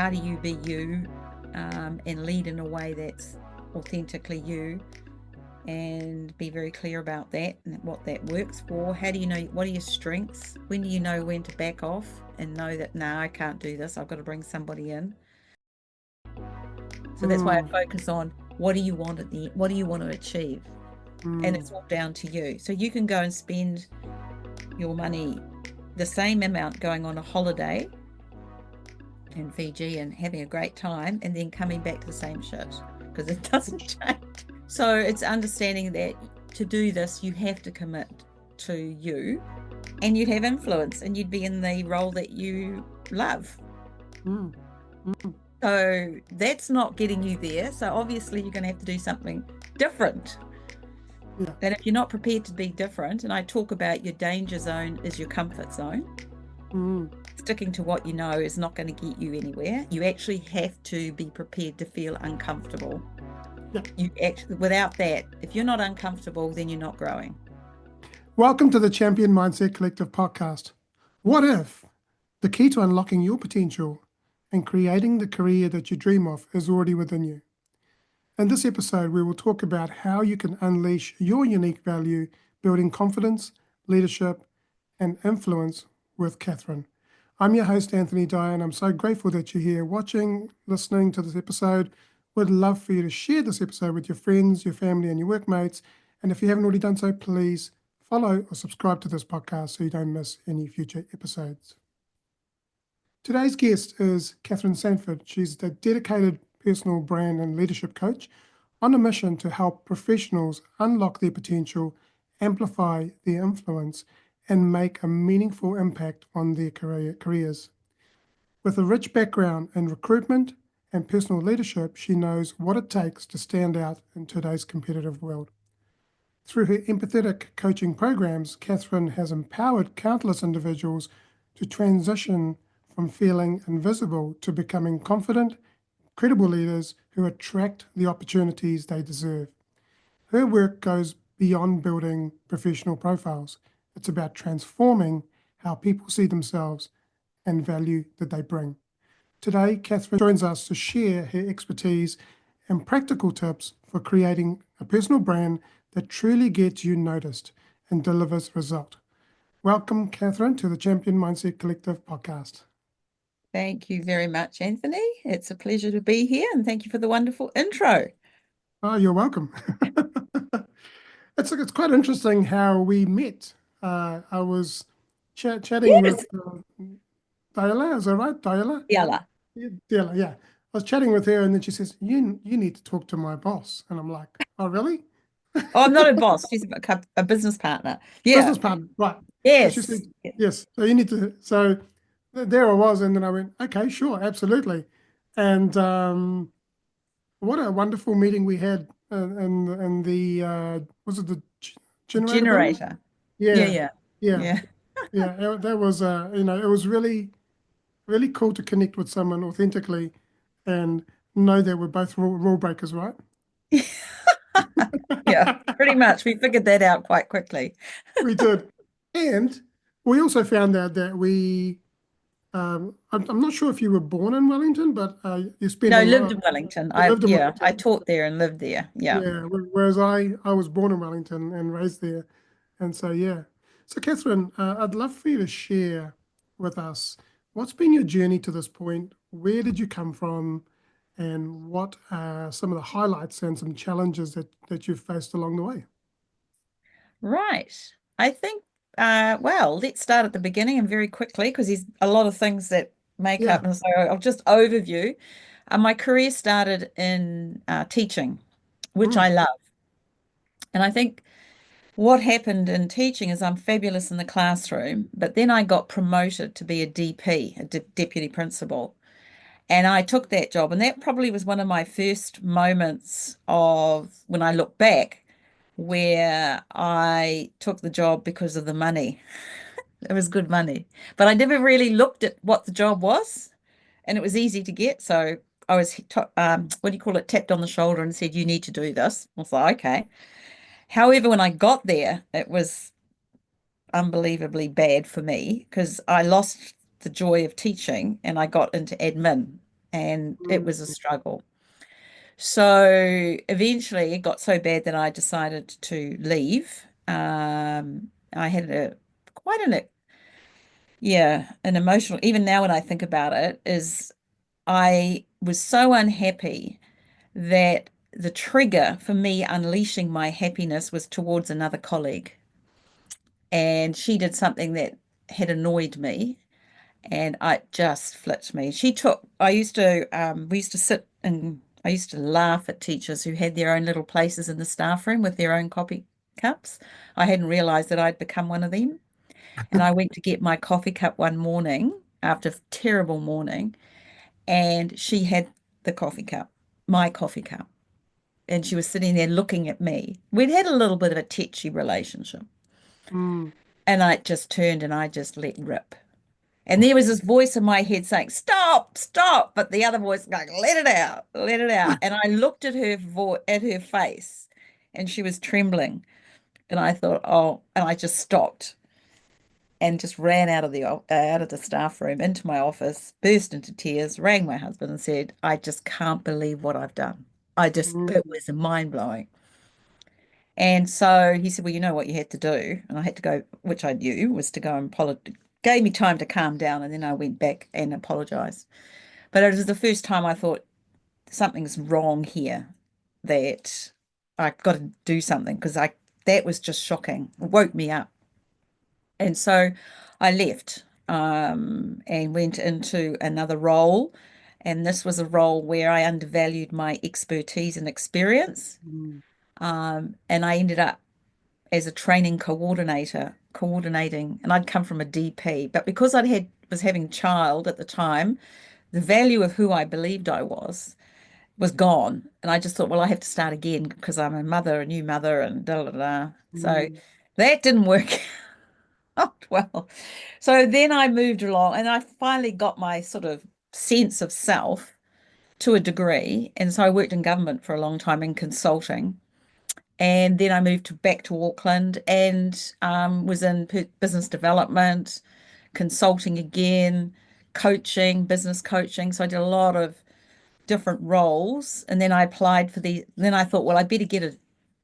how do you be you, and lead in a way that's authentically you, and be very clear about that and what that works for. How do you know, what are your strengths? When do you know when to back off and know that, no, I can't do this, I've got to bring somebody in? So that's why I focus on what do you want what do you want to achieve? And it's all down to you. So you can go and spend your money, the same amount, going on a holiday in Fiji and having a great time, and then coming back to the same shit, because it doesn't change. So it's understanding that to do this, you have to commit to you, and you'd have influence, and you'd be in the role that you love. So that's not getting you there. So obviously you're going to have to do something different. Yeah. And if you're not prepared to be different, and I talk about your danger zone is your comfort zone. Sticking to what you know is not going to get you anywhere. You actually have to be prepared to feel uncomfortable. Yeah. You actually, without that, if you're not uncomfortable, then you're not growing. Welcome to the Champion Mindset Collective podcast. What if the key to unlocking your potential and creating the career that you dream of is already within you? In this episode, we will talk about how you can unleash your unique value, building confidence, leadership, and influence with Kathryn. I'm your host, Anthony Dahya, and I'm so grateful that you're here watching, listening to this episode. Would love for you to share this episode with your friends, your family, and your workmates. And if you haven't already done so, please follow or subscribe to this podcast so you don't miss any future episodes. Today's guest is Kathryn Sandford. She's the dedicated personal brand and leadership coach on a mission to help professionals unlock their potential, amplify their influence, and make a meaningful impact on their careers. With a rich background in recruitment and personal leadership, she knows what it takes to stand out in today's competitive world. Through her empathetic coaching programs, Kathryn has empowered countless individuals to transition from feeling invisible to becoming confident, credible leaders who attract the opportunities they deserve. Her work goes beyond building professional profiles. It's about transforming how people see themselves and value that they bring. Today, Kathryn joins us to share her expertise and practical tips for creating a personal brand that truly gets you noticed and delivers result. Welcome, Kathryn, to the Champion Mindset Collective podcast. Thank you very much, Anthony. It's a pleasure to be here, and thank you for the wonderful intro. Oh, you're welcome. It's quite interesting how we met. I was chatting with Dahya, is that right? Dahya? Yalla. Dahya, yeah. I was chatting with her, and then she says, you need to talk to my boss. And I'm like, oh, really? Oh, I'm not a boss. She's a business partner. Yeah. Business partner, right. So she Yes. said, yes. So you need to, so there I was. And then I went, okay, sure, absolutely. And what a wonderful meeting we had in the, was it the generator building? Generator. Yeah. Yeah. That was, it was really, really cool to connect with someone authentically and know that we're both rule breakers, right? Yeah, pretty much. We figured that out quite quickly. We did. And we also found out that I'm not sure if you were born in Wellington, but you spent No, a lot lived of, in Wellington. you lived in I Wellington. taught there and lived there. Yeah. Yeah, whereas I was born in Wellington and raised there. And so, yeah. So, Kathryn, I'd love for you to share with us what's been your journey to this point? Where did you come from? And what are some of the highlights and some challenges that you've faced along the way? Right. I think, well, let's start at the beginning and very quickly, because there's a lot of things that make Yeah. up. And so I'll just overview. My career started in teaching, which I love. And I think what happened in teaching is I'm fabulous in the classroom, but then I got promoted to be a DP, a deputy principal. And I took that job. And that probably was one of my first moments of, when I look back, where I took the job because of the money. It was good money. But I never really looked at what the job was. And it was easy to get. So I was, what do you call it, tapped on the shoulder and said, you need to do this. I was like, okay. However, when I got there, it was unbelievably bad for me because I lost the joy of teaching and I got into admin. and it mm, was a struggle. So eventually it got so bad that I decided to leave. I had quite an emotional, even now when I think about it, is I was so unhappy that the trigger for me unleashing my happiness was towards another colleague. And she did something that had annoyed me, and it just flipped me. We used to sit and I used to laugh at teachers who had their own little places in the staff room with their own coffee cups. I hadn't realized that I'd become one of them. And I went to get my coffee cup one morning after a terrible morning, and she had the coffee cup, my coffee cup. And she was sitting there looking at me. We'd had a little bit of a tetchy relationship. mm, And I just turned and I just let rip. And there was this voice in my head saying, "Stop, stop." But the other voice going, "Let it out, let it out." And I looked at at her face, and she was trembling. And I thought, oh, and I just stopped and just ran out of the staff room into my office, burst into tears, rang my husband and said, "I just can't believe what I've done." It mm, was mind blowing. And so he said, "Well, you know what you had to do." And I had to go, which I knew was to go and apologize. Gave me time to calm down. And then I went back and apologized. But it was the first time I thought something's wrong here, that I've got to do something, because that was just shocking. It woke me up. And so I left and went into another role. And this was a role where I undervalued my expertise and experience. mm, And I ended up as a training coordinator, coordinating, and I'd come from a DP, but because was having a child at the time, the value of who I believed I was gone. And I just thought, well, I have to start again because I'm a mother, a new mother, and da da da. So mm, that didn't work out well. So then I moved along and I finally got my sort of sense of self to a degree. And so I worked in government for a long time in consulting. And then I moved back to Auckland and was in business development, consulting again, coaching, business coaching. So I did a lot of different roles. And then I applied then I thought, well, I better get a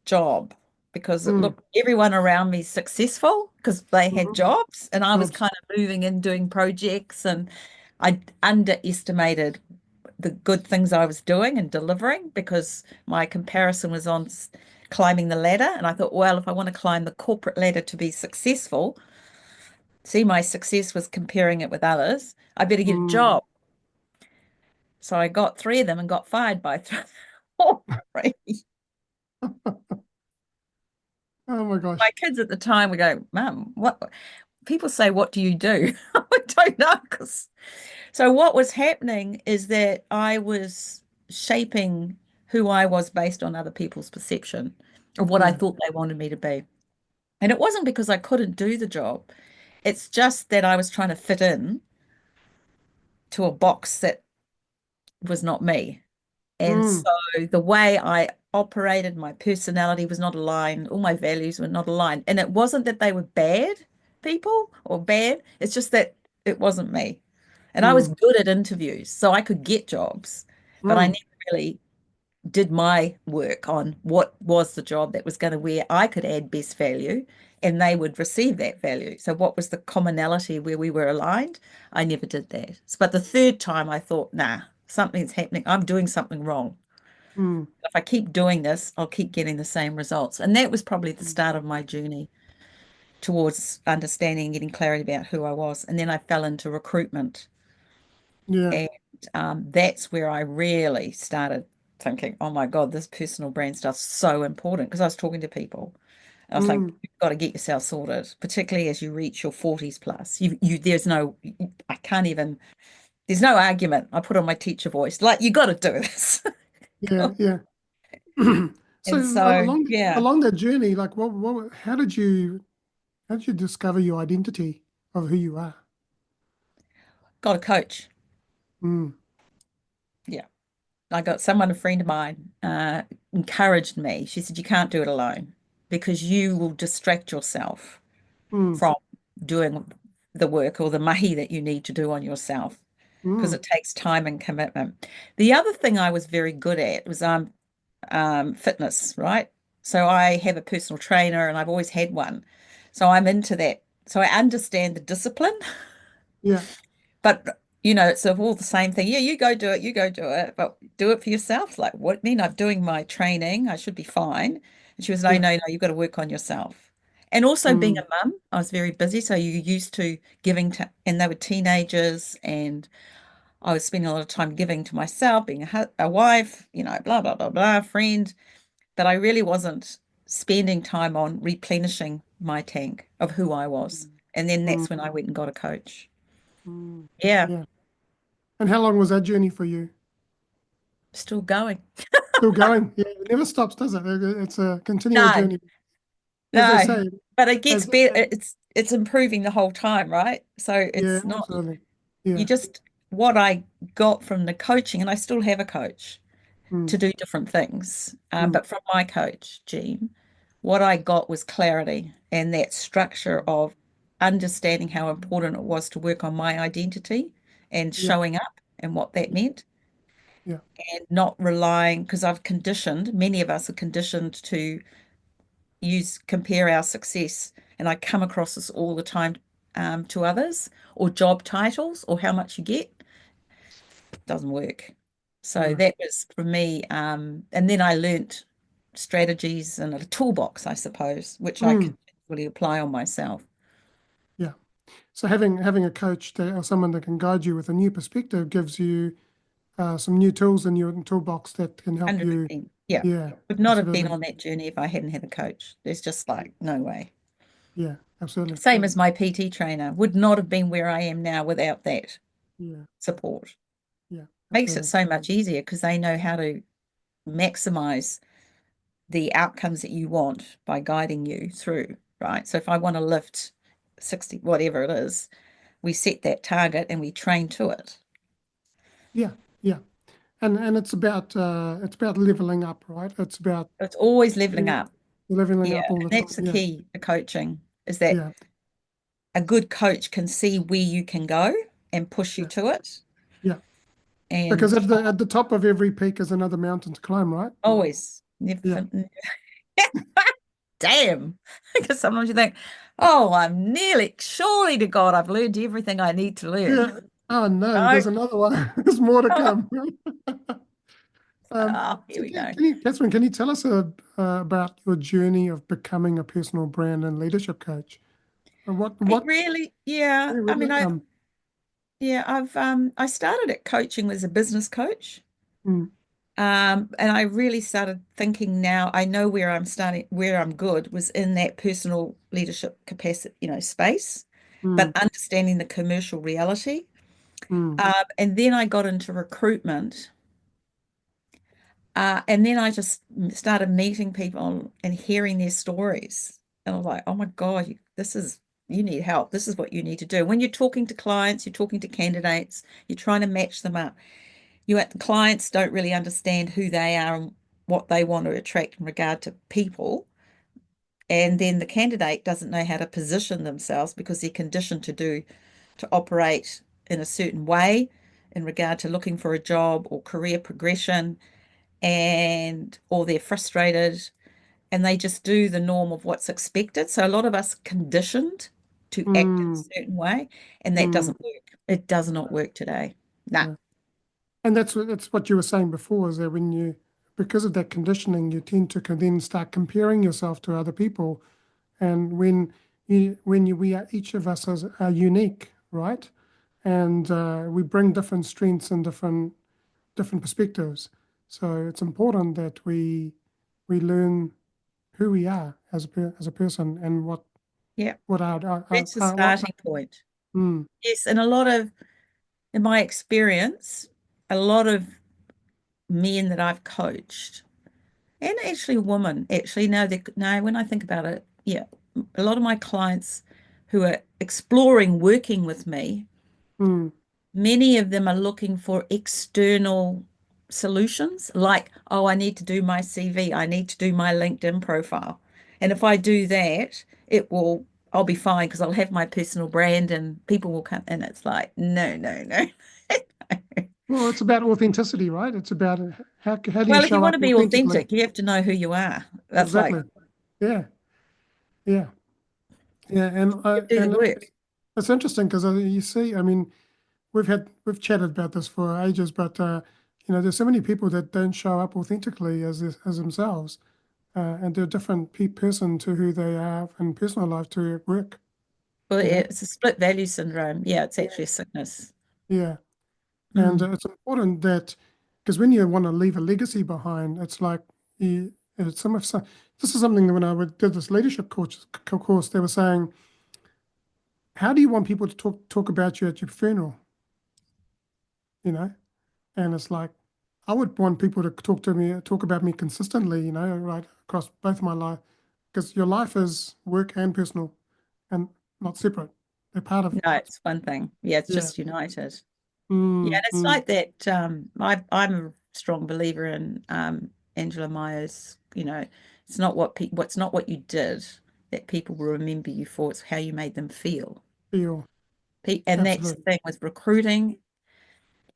job because it mm, looked everyone around me successful because they had mm, jobs. And I was jobs. kind of moving in doing projects, and I underestimated the good things I was doing and delivering because my comparison was on climbing the ladder. And I thought, well, if I want to climb the corporate ladder to be successful, see, my success was comparing it with others, I better get a Mm. job. So I got three of them and got fired by all three. Oh my My gosh. kids at the time would go, "Mum, what?" People say, "What do you do?" I don't know. So what was happening is that I was shaping who I was based on other people's perception of what I Yeah. thought they wanted me to be. And it wasn't because I couldn't do the job. It's just that I was trying to fit in to a box that was not me. And Mm, so the way I operated, my personality was not aligned, all my values were not aligned. And it wasn't that they were bad people or bad, it's just that it wasn't me. And I was mm, good at interviews, so I could get jobs, but I mm, never really did my work on what was the job that was going to where I could add best value and they would receive that value. So what was the commonality where we were aligned? I never did that. But the third time I thought, nah, something's happening. I'm doing something wrong. mm, If I keep doing this, I'll keep getting the same results. And that was probably the mm. start of my journey towards understanding and getting clarity about who I was. And then I fell into recruitment. Yeah. And that's where I really started thinking, oh my God, this personal brand stuff's so important because I was talking to people. I was like, Mm, you've got to get yourself sorted, particularly as you reach your 40s plus. I can't even, there's no argument. I put on my teacher voice, like, you got to do this. yeah. Yeah. So And so, yeah, along that journey, like how did you discover your identity of who you are? got a coach. Mm, Yeah. A friend of mine, encouraged me. She said, you can't do it alone because you will distract yourself mm, from doing the work or the mahi that you need to do on yourself. because Mm. it takes time and commitment. The other thing I was very good at was fitness, right? So I have a personal trainer and I've always had one. So I'm into that. So I understand the discipline, Yeah. but it's all the same thing. Yeah, you go do it, you go do it, but do it for yourself. Like, what mean I'm doing my training? I should be fine. And she was, no, Yeah. no, no, you've got to work on yourself. And also being Mm. a mum, I was very busy. So you used to giving to, and they were teenagers, and I was spending a lot of time giving to myself, being a wife, blah, blah, blah, blah, friend. But I really wasn't spending time on replenishing my tank of who I was. And then Mm. that's when I went and got a coach. Mm. Yeah, Yeah. And how long was that journey for you? still going. Still going. Yeah, it never stops, does it? It's a continual No, journey. As they no, say, but it gets as better. It's improving the whole time, right? So yeah, it's not absolutely. you Yeah. just what I got from the coaching, and I still have a coach Mm. to do different things. Mm. But from my coach, Jean, what I got was clarity and that structure of understanding how important it was to work on my identity and Yeah. showing up and what that Yeah. meant, Yeah. and not relying, because I've conditioned, many of us are conditioned to compare our success, and I come across this all the time to others, or job titles, or how much you get. Doesn't work. So No. that was for me. And then I learnt strategies and a toolbox, I suppose, which I Mm. can really apply on myself. Yeah. So having a coach that, or someone that can guide you with a new perspective gives you some new tools in your toolbox that can help you. 100%. Yeah. Yeah, Would not have been absolutely. on that journey if I hadn't had a coach. There's just like no way. Yeah, absolutely. Same as my PT trainer. Would not have been where I am now without that Yeah, support. yeah, Makes it absolutely. so much easier because they know how to maximize the outcomes that you want by guiding you through, right? So if I want to lift 60, whatever it is, we set that target and we train to it. Yeah, yeah. And it's about leveling up, right? It's about It's always leveling leveling, up. leveling Yeah. up all And the that's time. the Yeah, key to coaching is that yeah, a good coach can see where you can go and push you yeah, to it. yeah. Because And at the top of every peak is another mountain to climb, right? always, Yeah, never, damn. Because sometimes you think, oh, I'm nearly, surely to God, I've learned everything I need to learn. yeah. Oh no, No. there's another one. There's more to come. Oh, here So we go. Catherine, can you tell us about your journey of becoming a personal brand and leadership coach? And It really, yeah. where I did mean, that come? I started at coaching as a business coach. Mm. And I really started thinking now I know where I'm starting, where I'm good was in that personal leadership capacity, space, but Mm. understanding the commercial reality. Mm. And then I got into recruitment. And then I just started meeting people and hearing their stories. And I was like, oh my God, you need help. This is what you need to do. When you're talking to clients, you're talking to candidates, you're trying to match them up. The clients don't really understand who they are and what they want to attract in regard to people. And then the candidate doesn't know how to position themselves because they're conditioned to operate in a certain way in regard to looking for a job or career progression, and or they're frustrated and they just do the norm of what's expected. So a lot of us are conditioned to act in a Mm. certain way, and that Mm. doesn't work. It does not work today. Nah. Yeah. And that's what you were saying before, is that because of that conditioning, you tend to then start comparing yourself to other people. And we are, each of us are unique, right? And we bring different strengths and different perspectives. So it's important that we learn who we are as a person and Yeah, what that's the what starting point. mm, Yes, and in my experience, a lot of men that I've coached, and actually women, actually, no, when I think about it, yeah, a lot of my clients who are exploring working with me, mm, many of them are looking for external solutions, like, oh, I need to do my CV, I need to do my LinkedIn profile. And if I do that, I'll be fine because I'll have my personal brand and people will come. And it's like, no, no, no. Well, it's about authenticity, right? It's about how do you Well, if you show want up to be authentically? authentic, you have to know who you are. That's like Exactly. Yeah. Yeah. Yeah. you do the And work. it's interesting because you see, I mean, we've chatted about this for ages, but there's so many people that don't show up authentically as themselves, and they're a different person to who they are in personal life to at work. Well, You know. it's a split value syndrome. Yeah, it's actually a sickness. Yeah. And Mm. it's important that because when you want to leave a legacy behind, it's like it's this is something that when did this leadership course, they were saying, how do you want people to talk about you at your funeral? You know, and it's like I would want people to talk about me consistently. Right across both my life, because your life is work and personal, and not separate. They're part of. No, it's one thing. Yeah, it's Yeah. just united. Yeah, and Mm, it's mm, like that. I'm a strong believer in Angela Meyer's, it's not what's not what you did that people will remember you for, it's how you made them feel. feel And that's the absolutely. thing with recruiting.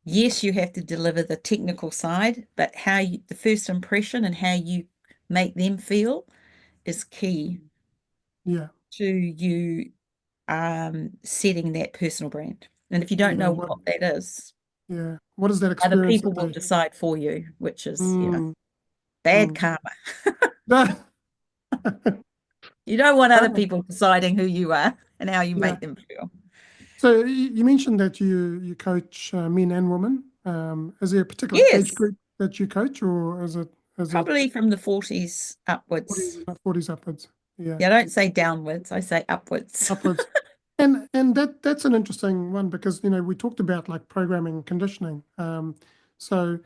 Yes, you have to deliver the technical side, but the first impression and how you make them feel is key Yeah. to you setting that personal brand. And if you don't Yeah. know what that is, Yeah. What is that other experience people that will they? decide for you, which is, Mm, bad mm. karma. Yeah. You don't want other people deciding who you are and how you Yeah. make them feel. So you mentioned that you coach men and women. Is there a particular age Yes, group that you coach, or is it probably from the 40s 40s upwards. and 40s upwards? Yeah, Yeah, I don't say downwards, I say upwards. upwards. And that's an interesting one because we talked about like programming and conditioning. So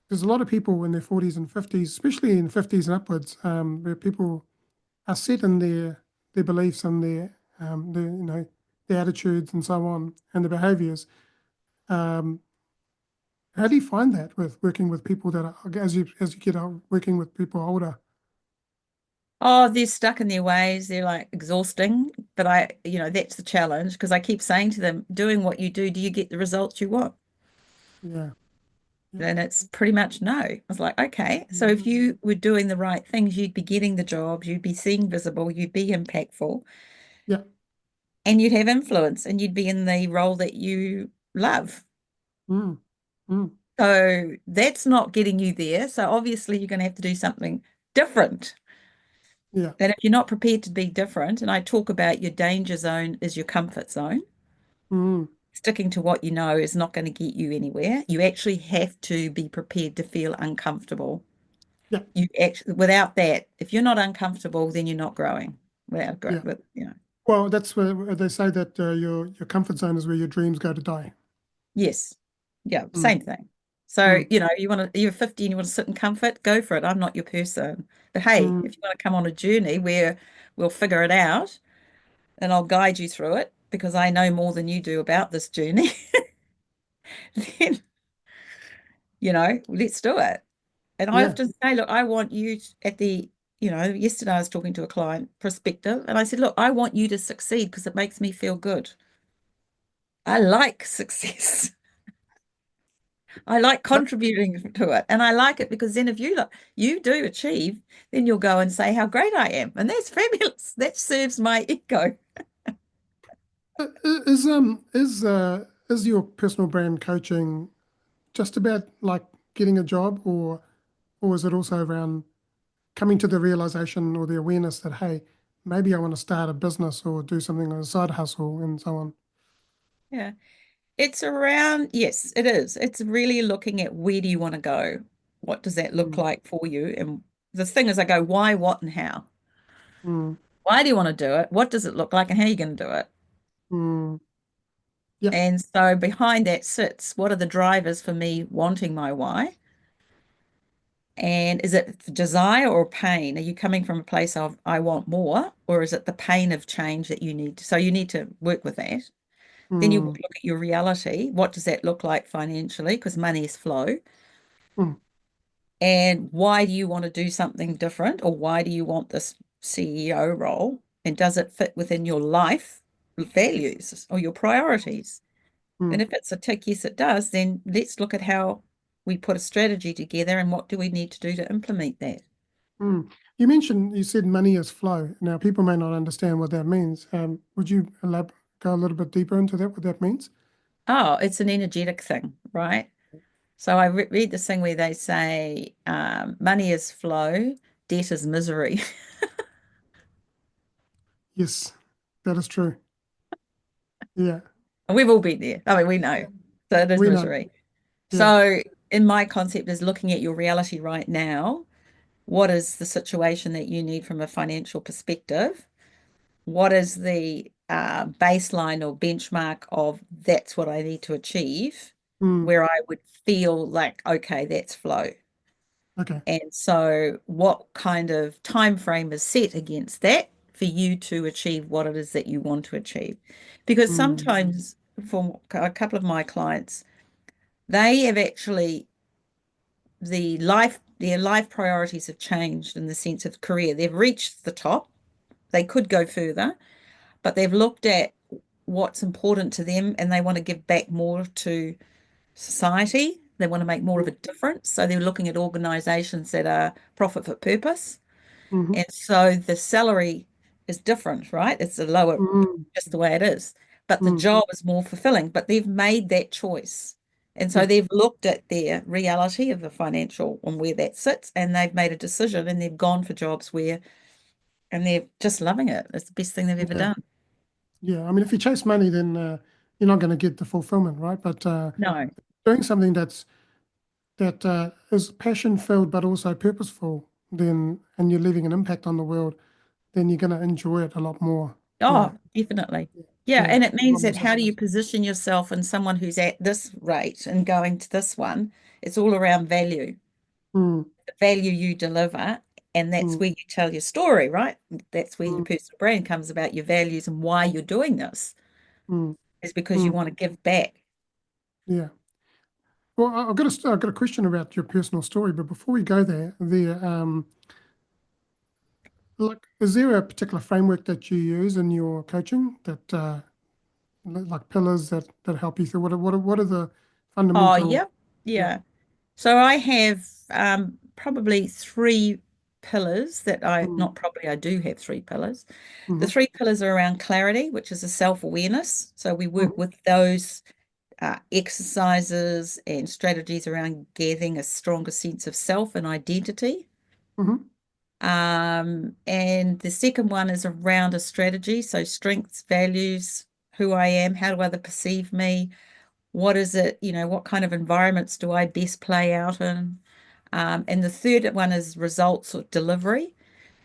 there's a lot of people in their 40s and 50s, especially in 50s and upwards, where people are set in their beliefs and their their attitudes and so on and their behaviors. Um, how do you find that with working with people that are as you get out working with people older? Oh, they're stuck in their ways. They're like exhausting. But that's the challenge because I keep saying to them, doing what you do you get the results you want? Yeah, yeah, And it's pretty much no. I was like, okay, so mm, if you were doing the right things, you'd be getting the jobs, you'd be seen visible, you'd be impactful, yeah, and you'd have influence and you'd be in the role that you love. mm, mm, So that's not getting you there. So obviously you're going to have to do something different. yeah, And if you're not prepared to be different, and I talk about your danger zone is your comfort zone, mm, sticking to what you know is not going to get you anywhere. You actually have to be prepared to feel uncomfortable. yeah, Without that, if you're not uncomfortable, then you're not growing. Without, yeah. with, Well, that's where they say that your comfort zone is where your dreams go to die. yes. Yeah, Mm, same thing. So, mm, you're 50 and you want to sit in comfort, go for it. I'm not your person. But hey, mm, if you want to come on a journey where we'll figure it out and I'll guide you through it because I know more than you do about this journey, then, let's do it. And I yeah. often say, look, I want you yesterday I was talking to a client prospective and I said, look, I want you to succeed because it makes me feel good. I like success. I like Uh, contributing to it. And I like it because then if you do achieve, then you'll go and say how great I am. And that's fabulous. That serves my ego. is your personal brand coaching just about like getting a job, or is it also around coming to the realization or the awareness that, hey, maybe I want to start a business or do something on a side hustle and so on. Yeah. It's around, yes, it is. It's really looking at where do you want to go? What does that look Mm, like for you? And the thing is, I go, why, what, and how? mm, Why do you want to do it? What does it look like? And how are you going to do it? mm. Yeah. And so behind that sits what are the drivers for me wanting my why? And is it desire or pain? Are you coming from a place of I want more, or is it the pain of change that you need? So you need to work with that. Then you look Mm, at your reality. What does that look like financially? Because money is flow. mm, And why do you want to do something different, or why do you want this CEO role? And does it fit within your life values or your priorities? And mm, if it's a tick, yes, it does, then let's look at how we put a strategy together and what do we need to do to implement that. mm. You said money is flow. Now, people may not understand what that means. Would you go a little bit deeper into that, what that means? Oh, it's an energetic thing, right? So I read this thing where they say money is flow, debt is misery. Yes, that is true. Yeah, We've all been there. I mean, we know. So it is we know. misery. Yeah. So in my concept is looking at your reality right now. What is the situation that you need from a financial perspective? What is the baseline or benchmark of that's what I need to achieve, Mm, where I would feel like, okay, that's flow. okay. And so what kind of time frame is set against that for you to achieve what it is that you want to achieve? Because Mm, sometimes for a couple of my clients, they have actually their life priorities have changed in the sense of career. They've reached the top. They could go further, but they've looked at what's important to them and they want to give back more to society. They want to make more of a mm, difference. So they're looking at organizations that are profit for purpose. mhm, And so the salary is different, right? It's a lower, mm, just the way it is. But the mm. job is more fulfilling. But they've made that choice. And so Yeah, they've looked at their reality of the financial and where that sits, and they've made a decision and they've gone for jobs where, and they're just loving it. It's the best thing they've ever yeah, done. yeah. I mean, if you chase money, then you're not going to get the fulfillment, right? But No. doing something that is passion filled but also purposeful, then and you're leaving an impact on the world, then you're going to enjoy it a lot more. Yeah, Oh, definitely. yeah, Yeah, yeah. and it A lot means more that how do you success. position yourself and someone who's at this rate and going to this one? It's all around value, Mm, the value you deliver, and that's mm, where you tell your story, right? That's where your mm, personal brand comes about your values and why you're doing this mm, is because you mm. want to give back. Yeah. Well, I've got a question about your personal story, but before we go like, is there a particular framework that you use in your coaching that like pillars that help you through? What are the Oh, fundamental? yeah. Yeah. Yeah. So I have probably three pillars that Mm, not probably, I do have three pillars. The mm, three pillars are around clarity, which is a self-awareness. So we work mm, with those exercises and strategies around getting a stronger sense of self and identity. mm, And the second one is around a strategy. So strengths, values, who I am, how do others perceive me? What is it, what kind of environments do I best play out in? And the third one is results or delivery.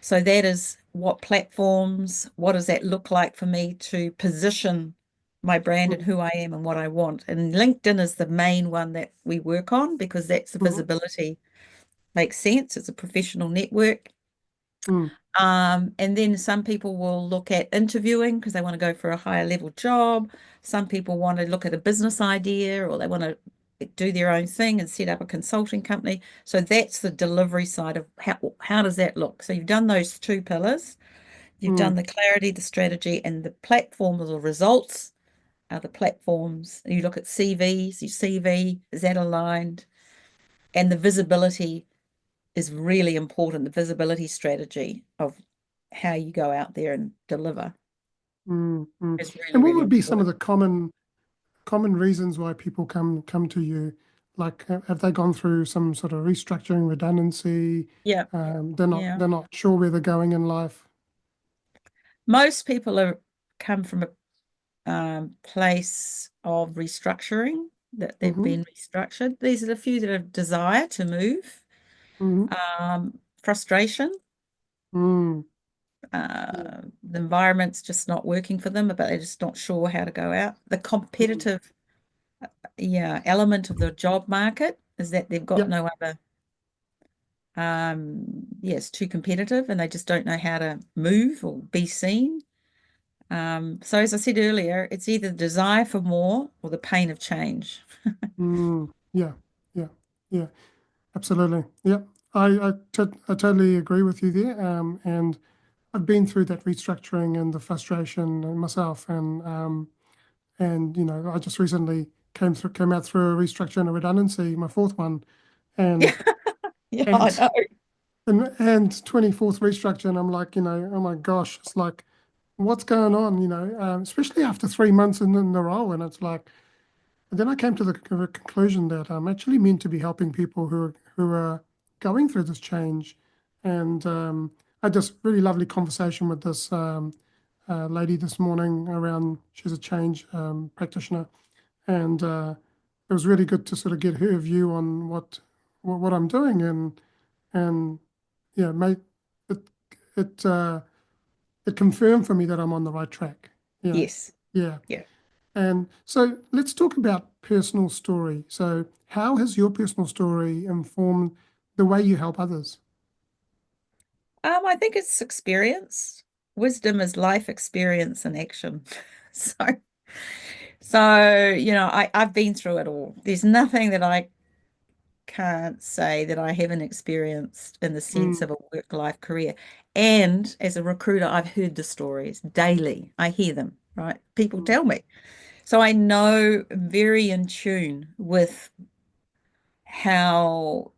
So that is what platforms, what does that look like for me to position my brand and mm, who I am and what I want? And LinkedIn is the main one that we work on because that's the mm, visibility makes sense. It's a professional network. mm, And then some people will look at interviewing because they want to go for a higher level job. Some people want to look at a business idea or they want to do their own thing and set up a consulting company. So that's the delivery side of how does that look? So you've done those two pillars. You've done mm, the clarity, the strategy, and the platform or the results are the platforms. You look at CVs, your CV, is that aligned? And the visibility is really important, the visibility strategy of how you go out there and deliver mm. is really, And what really would be some of important. the common reasons why people come to you? Like, have they gone through some sort of restructuring, redundancy? Yeah, They're not yeah. they're not sure where they're going in life. Most people are come from a place of restructuring, that they've Mm-hmm, been restructured. These are the few that have desire to move, mm-hmm, frustration, mm, yeah, the environment's just not working for them, but they're just not sure how to go out. The mm, competitive, yeah, element of the job market is that they've got yeah, no other yeah, it's too competitive and they just don't know how to move or be seen. So as I said earlier, it's either the desire for more or the pain of change. yeah, yeah, yeah. Absolutely. Yeah. I totally agree with you there. And I've been through that restructuring and the frustration myself. And And I just recently came out through a restructure and a redundancy, my fourth one, and Yeah, I and know. and 24th restructure, and I'm like, oh my gosh, it's like, what's going on, especially after 3 months in the role, and it's like, and then I came to the conclusion that I'm actually meant to be helping people who are going through this change, and I had this really lovely conversation with this lady this morning around. She's a change practitioner, and it was really good to sort of get her view on what I'm doing, and yeah, mate, it it it confirmed for me that I'm on the right track. Yeah, Yes. yeah. Yeah. And so let's talk about personal story. So how has your personal story informed the way you help others? I think it's experience. Wisdom is life experience in action. So, I've been through it all. There's nothing that I can't say that I haven't experienced in the sense Mm, of a work-life career. And as a recruiter, I've heard the stories daily. I hear them, right? People mm, tell me. So I know very in tune with how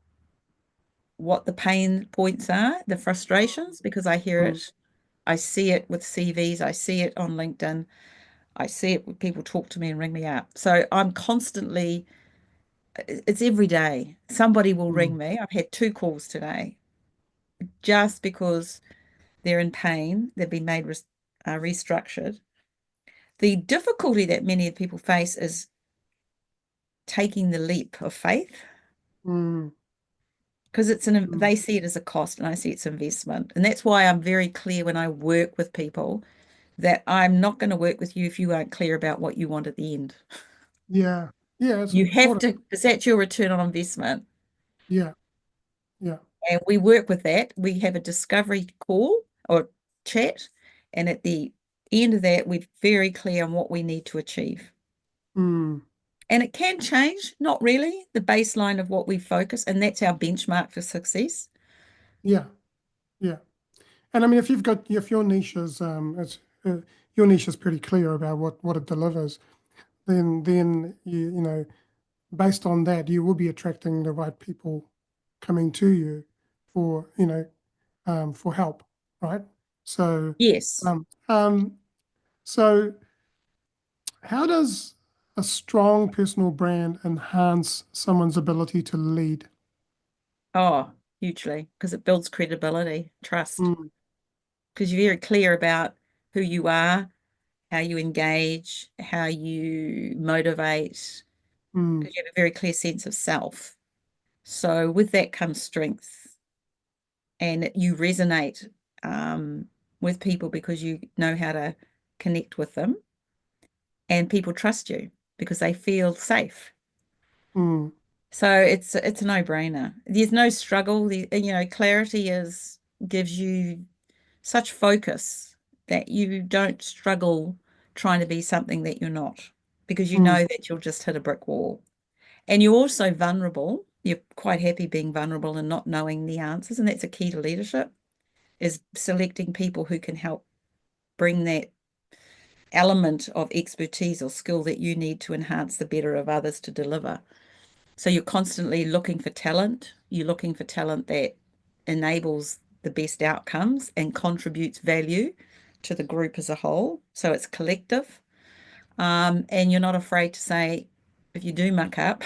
what the pain points are, the frustrations, because I hear mm, it. I see it with CVs. I see it on LinkedIn. I see it when people talk to me and ring me up. So I'm constantly, it's every day. Somebody will ring mm, me. I've had two calls today just because they're in pain. They've been made restructured. The difficulty that many people face is taking the leap of faith mm, because mm. they see it as a cost and I see it's investment. And that's why I'm very clear when I work with people that I'm not going to work with you if you aren't clear about what you want at the end. Yeah, yeah, it's You have important. to, because that's your return on investment. Yeah, yeah, And we work with that. We have a discovery call or chat. And at the end of that, we're very clear on what we need to achieve. mm, And it can change, not really, the baseline of what we focus, and that's our benchmark for success. yeah, yeah. And I mean, if your niche is your niche is pretty clear about what it delivers, then based on that, you will be attracting the right people coming to you for for help, right? So, Yes. um, um, so how does a strong personal brand enhance someone's ability to lead? Oh, hugely, because it builds credibility, trust, Mm, because you're very clear about who you are, how you engage, how you motivate, mm, because you have a very clear sense of self. So with that comes strength, and you resonate with people because you know how to connect with them, and people trust you because they feel safe. mm, So it's a no-brainer. There's no struggle. Clarity is gives you such focus that you don't struggle trying to be something that you're not because you mm, know that you'll just hit a brick wall. And you're also vulnerable. You're quite happy being vulnerable and not knowing the answers. And that's a key to leadership, is selecting people who can help bring that element of expertise or skill that you need to enhance the better of others to deliver. So you're constantly looking for talent. You're looking for talent that enables the best outcomes and contributes value to the group as a whole. So it's collective. And you're not afraid to say, if you do muck up,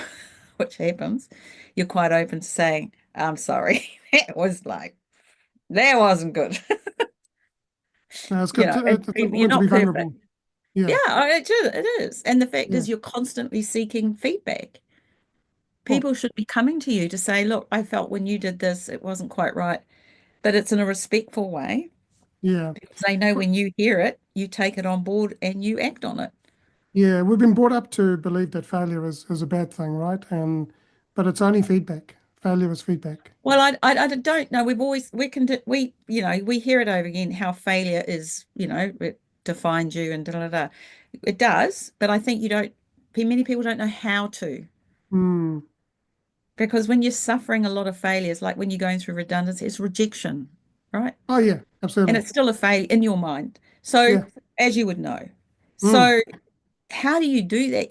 which happens, you're quite open to saying, I'm sorry, that wasn't good. no, it's good. And It's you're important to not be perfect. vulnerable. Yeah, Yeah, it is. And the fact yeah, is, you're constantly seeking feedback. cool. People should be coming to you to say, look, I felt when you did this, it wasn't quite right, but it's in a respectful way Yeah, because they know when you hear it, you take it on board and you act on it. yeah. We've been brought up to believe that failure is a bad thing, right? But it's only feedback. Failure is feedback. Well, I don't know. We hear it over again how failure is, it defines you and da da da. It does, but I think many people don't know how to. Mm. Because when you're suffering a lot of failures, like when you're going through redundancy, it's rejection, right? Oh yeah, And absolutely. it's still a failure in your mind. So, Yeah. as you would know. Mm. So how do you do that?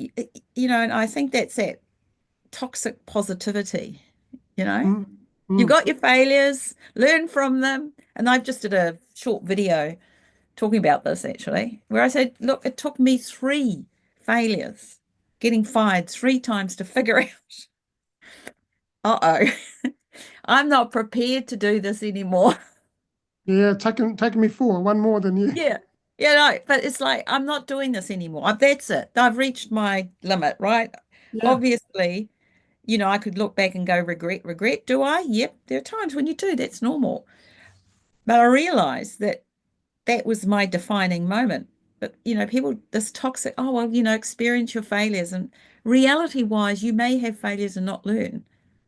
And I think that's that toxic positivity, you know? mm, You've mm. got your failures, learn from them. And I've just did a short video talking about this actually, where I said, look, it took me 3 failures, getting fired 3 times to figure out, uh-oh, I'm not prepared to do this anymore. Yeah, taking me four, one more than you. Yeah. Yeah, no, but it's like I'm not doing this anymore. That's it. I've reached my limit, right? Yeah. Obviously, I could look back and go, regret, regret. Do I? Yep. There are times when you do. That's normal. But I realized that that was my defining moment. But, people, this toxic, oh, well, experience your failures. And reality wise, you may have failures and not learn.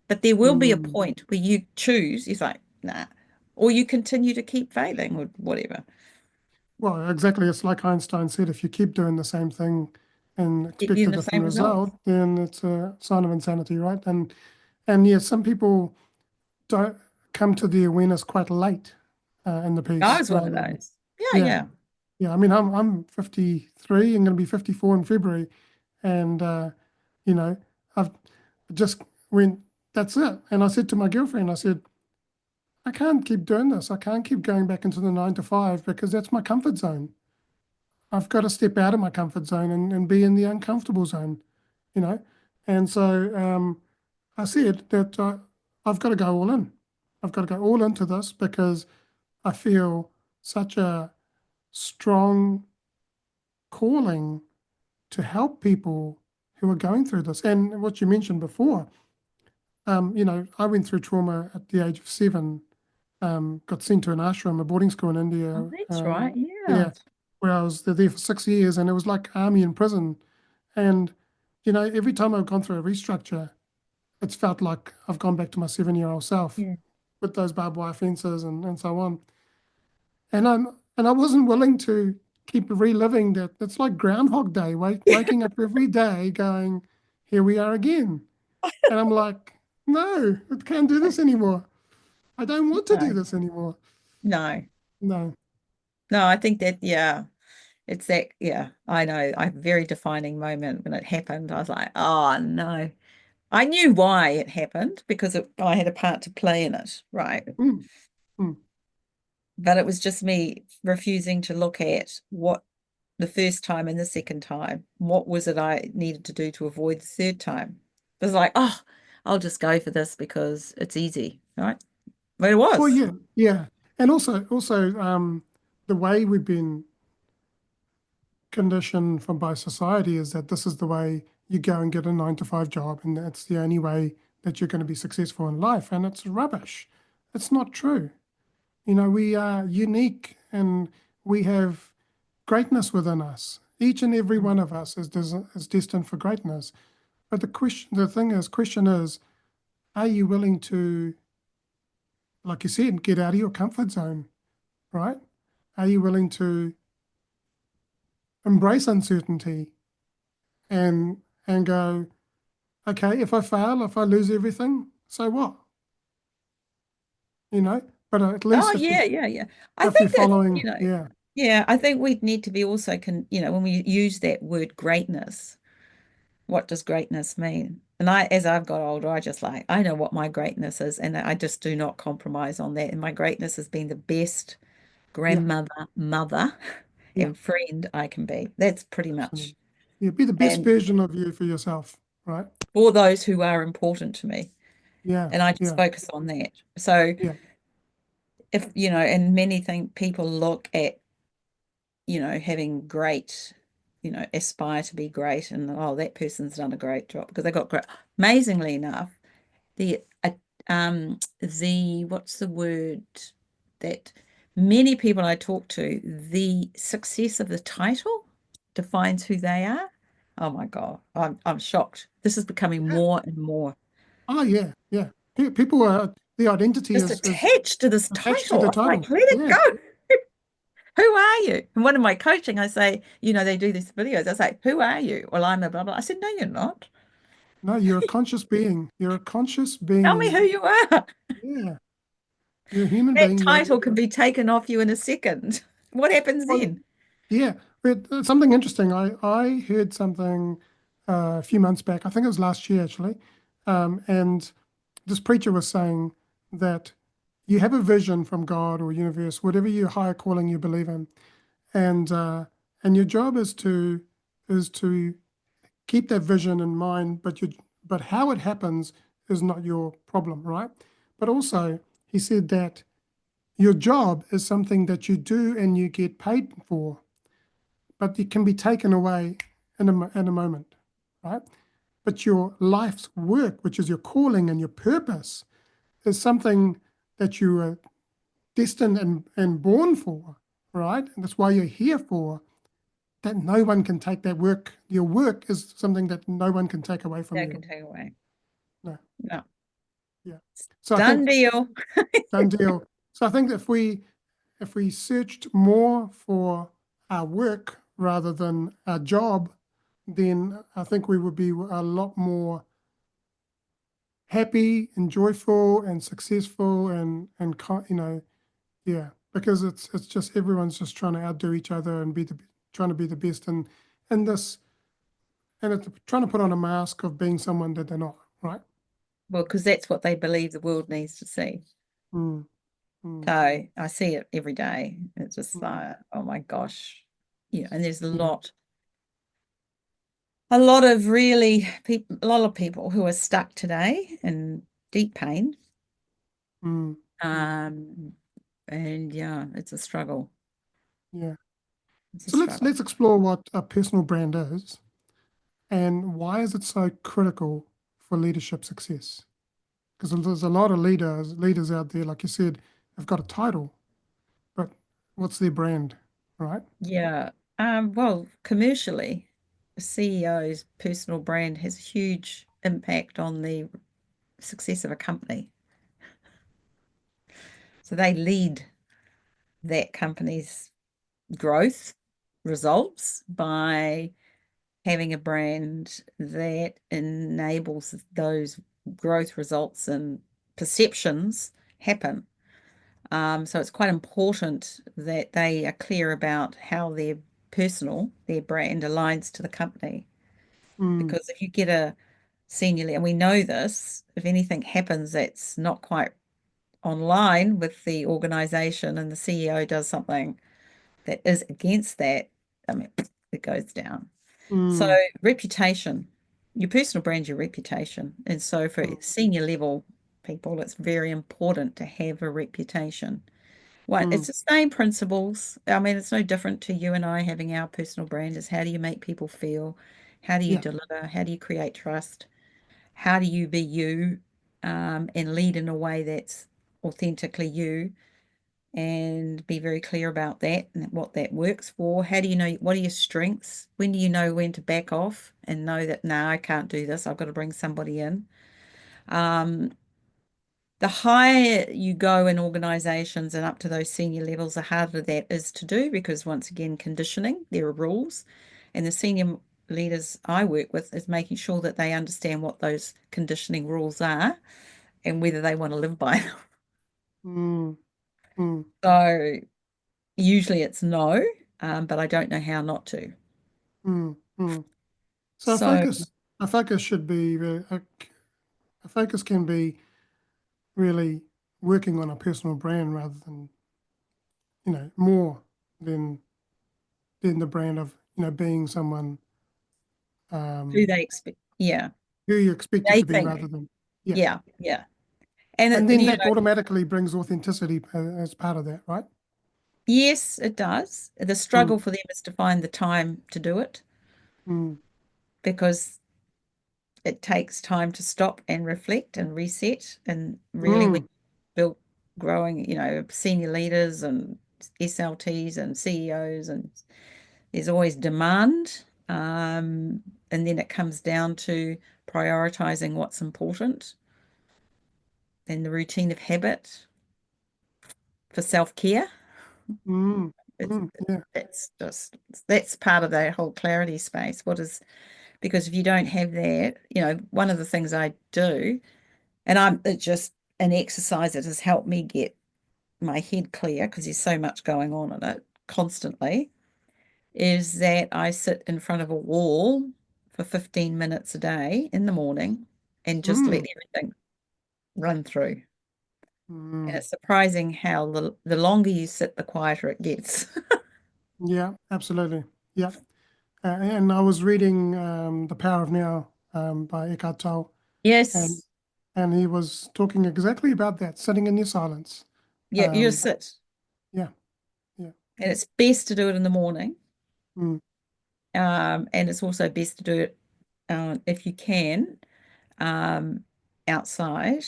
But there will be a Mm. point where you choose, it's like, nah, or you continue to keep failing or whatever. Well, exactly. It's like Einstein said, if you keep doing the same thing and Get expect you a in the different same results. result, then it's a sign of insanity, right? And yeah, some people don't come to the awareness quite late in the I piece, was one of rather than those. Yeah, yeah, yeah. yeah. I mean, I'm 53 and going to be 54 in February, and you know, I've just went, that's it. And I said to my girlfriend, I said, I can't keep doing this. I can't keep going back into the 9 to 5 because that's my comfort zone. I've got to step out of my comfort zone and be in the uncomfortable zone, you know. And so I said that I've got to go all in. I've got to go all into this because I feel such a strong calling to help people who are going through this. And what you mentioned before, I went through trauma at the age of 7, got sent to an ashram, a boarding school in Oh, India. that's right. Yeah. Yeah, where I was there for 6 years, and it was like army in prison. And every time I've gone through a restructure, it's felt like I've gone back to my 7-year-old self Yeah. with those barbed wire fences and so on. And I wasn't willing to keep reliving that. It's like Groundhog Day, waking up every day going, here we are again. And I'm like, no, I can't do this anymore. I don't want to do No, this anymore. no, No. no. I think that, yeah, it's that, yeah, I know. I very defining moment when it happened. I was like, oh, no. I knew why it happened because I had a part to play in it, right? Mm, mm. But it was just me refusing to look at what the first time and the second time. What was it I needed to do to avoid the third time? It was like, oh, I'll just go for this because it's easy, right? But it Well, was. yeah, yeah. And also, the way we've been conditioned from by society is that this is the way you go and get a 9 to 5 job, and that's the only way that you're going to be successful in life. And it's rubbish. It's not true. We are unique and we have greatness within us. Each and every one of us is destined for greatness. But question is, are you willing to, like you said, get out of your comfort zone, right? Are you willing to embrace uncertainty and go, okay, if I fail, if I lose everything, so what? But at Oh, least yeah, yeah, yeah. I if you're think that, following, yeah, yeah, I think we need to be also when we use that word greatness, what does greatness mean? And as I've got older, I know what my greatness is, and I just do not compromise on that. And my greatness has been the best yeah, grandmother, mother, yeah, and friend I can be. That's pretty much. absolutely. Yeah, be the best And version of you for yourself, right? for those who are important to me, Yeah, and I just yeah, focus on that. So yeah. if, and many think people look at having great, aspire to be great and oh, that person's done a great job because they got great. Amazingly enough, the what's the word that many people I talk to, the success of the title defines who they are. Oh my God, I'm shocked. This is becoming Yeah. more and more Oh, yeah, yeah. People are, the identity just is attached to this attached to title. the I'm like, title. let it Yeah. go. Who are you? And one of my coaching, I say, they do these videos. I say, who are you? Well, I'm a blah, blah. I said, no, you're not. No, you're a conscious being. You're a conscious Tell me being. who you are. Yeah. You're a human That being. title can be taken off you in a second. What happens Well, then? yeah. Something interesting. I heard something a few months back. I think it was last year actually, and this preacher was saying that you have a vision from God or universe, whatever your higher calling you believe in, and uh, and your job is to keep that vision in mind, but how it happens is not your problem, right? But also, he said that your job is something that you do and you get paid for, but it can be taken away in a moment, right? But your life's work, which is your calling and your purpose, is something that you are destined and born for, right? And that's why you're here for, that no one can take that work. Your work is something that no one can take away from That you. can take away. No, No. yeah. So I Done think deal. done deal. So I think if we searched more for our work rather than our job, then I think we would be a lot more happy and joyful and successful yeah, because it's just everyone's just trying to outdo each other and trying to be the best and this and it's trying to put on a mask of being someone that they're not, right? Well, because that's what they believe the world needs to see. Mm, mm, So I see it every day. It's just mm, like, oh my gosh. Yeah, and there's yeah, a lot of really people, a lot of people who are stuck today in deep pain. mm, mm, Um, and yeah, it's a struggle. yeah. It's a So let's struggle. let's explore what a personal brand is and why is it so critical for leadership success? Because there's a lot of leaders out there, like you said, have got a title, but what's their brand, right? Yeah. Well, commercially, a CEO's personal brand has a huge impact on the success of a company. So they lead that company's growth results by having a brand that enables those growth results and perceptions happen. So it's quite important that they are clear about how their brand aligns to the company. Mm, Because if you get a senior, and we know this, if anything happens that's not quite online with the organization and the CEO does something that is against that, I mean, it goes down. So mm, reputation, your personal brand, your reputation. And so for mm, senior level people, it's very important to have a reputation. What it's mm, the same principles. I mean, it's no different to you and I having our personal brand is how do you make people feel? How do you yeah. deliver? How do you create trust? How do you be you and lead in a way that's authentically you and be very clear about that and what that works for? How do you know what are your strengths? When do you know when to back off and know that, no, I can't do this. I've got to bring somebody in. Um, the higher you go in organizations and up to those senior levels, the harder that is to do because once again, conditioning, there are rules. And the senior leaders I work with is making sure that they understand what those conditioning rules are and whether they want to live by them. Mm, mm, So usually it's no, but I don't know how not to. mm, mm. So So a focus should be a focus can be really working on a personal brand rather than more than the brand of being someone who um, they expect, yeah, who you expected they to be think, rather than yeah. yeah, yeah. And, And then you that know, automatically brings authenticity as part of that, right? yes, it does. The Mm, struggle for them is to find the time to do it mm, because it takes time to stop and reflect and reset. And really, when mm, you build growing, senior leaders and SLTs and CEOs, and there's always demand. And then it comes down to prioritizing what's important and the routine of habit for self-care. mm, It's mm, yeah. that's part of that whole clarity space. Because if you don't have that, one of the things I do, and it's just an exercise that has helped me get my head clear because there's so much going on in it constantly, is that I sit in front of a wall for 15 minutes a day in the morning and just let Mm, everything run through. And mm. it's surprising how the longer you sit, the quieter it gets. Yeah, absolutely. Yeah. And I was reading The Power of Now by Eckhart Tolle, and Yes. and he was talking exactly about that, sitting in your silence. Yeah, you Um, sit. yeah, yeah. And it's best to do it in the morning. Mm, And it's also best to do it if you can um, outside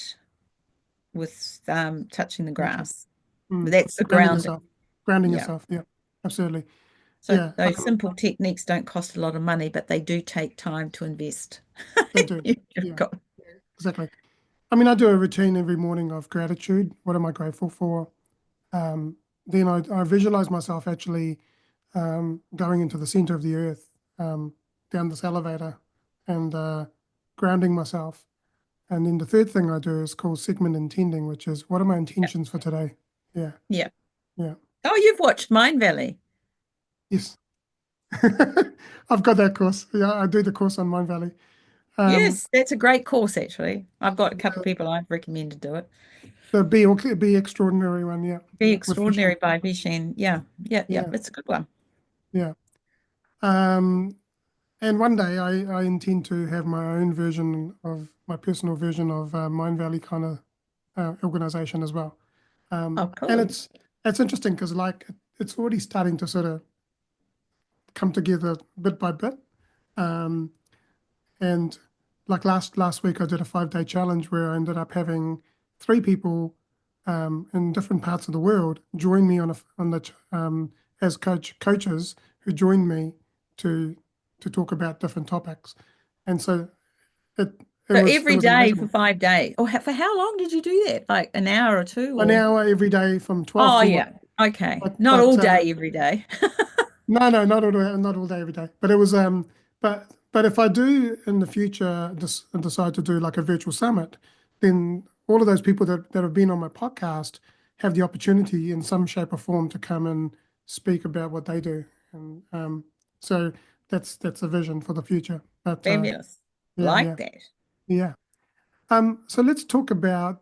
with touching the nature. grass. Mm. That's the Grounding grounding. yourself. Grounding Yeah. yourself. Yeah, absolutely. So Yeah, those simple techniques don't cost a lot of money, but they do take time to invest. they do. You've Yeah, got, exactly. I mean, I do a routine every morning of gratitude. What am I grateful for? Um, then I visualize myself actually going into the center of the earth, down this elevator, and grounding myself. And then the third thing I do is called segment intending, which is what are my yeah, intentions for today? Yeah, yeah. yeah, Oh, you've watched Mind Valley. yes. I've got that course. Yeah, I do the course on Mind Valley. Um, Yes, that's a great course, actually. I've got a couple of people I've recommended do it. the Be Extraordinary one, yeah, Be with Fisher. Extraordinary by Vishen. Yeah, yeah, yeah. Yeah, It's a good one. yeah. Um, and one day I intend to have my own version of my personal version of Mind Valley kind of organization as well. Oh, And cool. it's interesting because like it's already starting to sort of come together bit by bit. Um, and like last week, I did a 5 day challenge where I ended up having 3 people in different parts of the world join me on the as coaches who joined me to to talk about different topics, and so it So it every was day for amazing. 5 days. Or for how long did you do that? Like an hour or two An or? hour every day from 12 Oh, to 1. yeah. Okay. But Not all day, every day. no, no, not all day, every day. But it was but if I do in the future decide to do like a virtual summit, then all of those people that have been on my podcast have the opportunity in some shape or form to come and speak about what they do. And so that's a vision for the future. But Fabulous. yeah, Like yeah, that. yeah. So let's talk about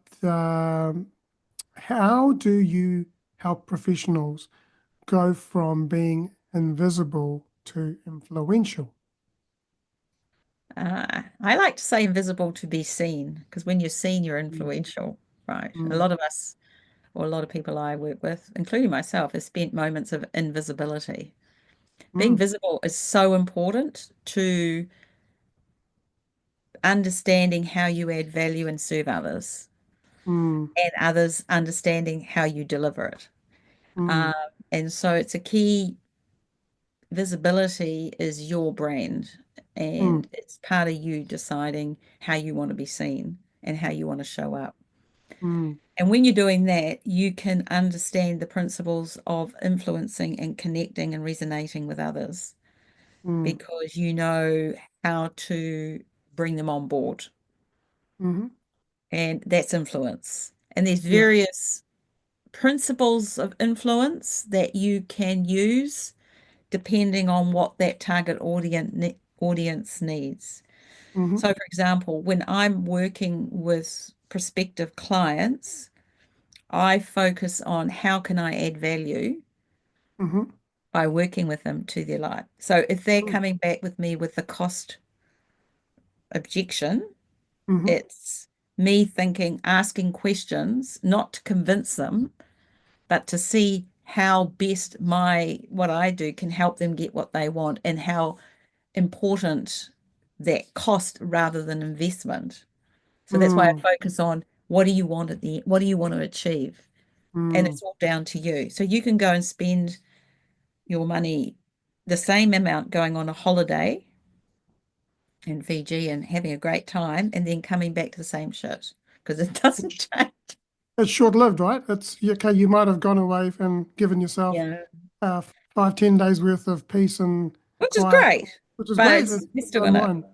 how do you help professionals go from being invisible to influential? I like to say invisible to be seen because when you're seen, you're Mm, influential, right? A mm, lot of us, or a lot of people I work with, including myself, have spent moments of invisibility. Being mm, visible is so important to understanding how you add value and serve others, mm, and others understanding how you deliver it. Um, mm, and so it's a key visibility is your brand, mm, and it's part of you deciding how you want to be seen and how you want to show up. mm, And when you're doing that, you can understand the principles of influencing and connecting and resonating with others mm, because you know how to bring them on board. mhm. And that's influence. And there's Yeah. various principles of influence that you can use depending on what that target audience needs. Mhm, So, for example, when I'm working with prospective clients, I focus on how can I add value mhm, by working with them to their life. So, if they're mm, coming back with me with the cost objection, mhm, it's me thinking, asking questions, not to convince them, but to see how best my what I do can help them get what they want and how important that cost rather than investment. So that's why I mm, focus on what do you want at the what do you want to achieve? And mm, it's all down to you. So you can go and spend your money the same amount going on a holiday in Fiji and having a great time and then coming back to the same shit because it It's, doesn't change. it's short-lived, right? It's okay. You might have gone away and given yourself Yeah. 5, 10 days worth of peace and Which is quiet, great. which is But great. it's It's you're still to gonna unwind.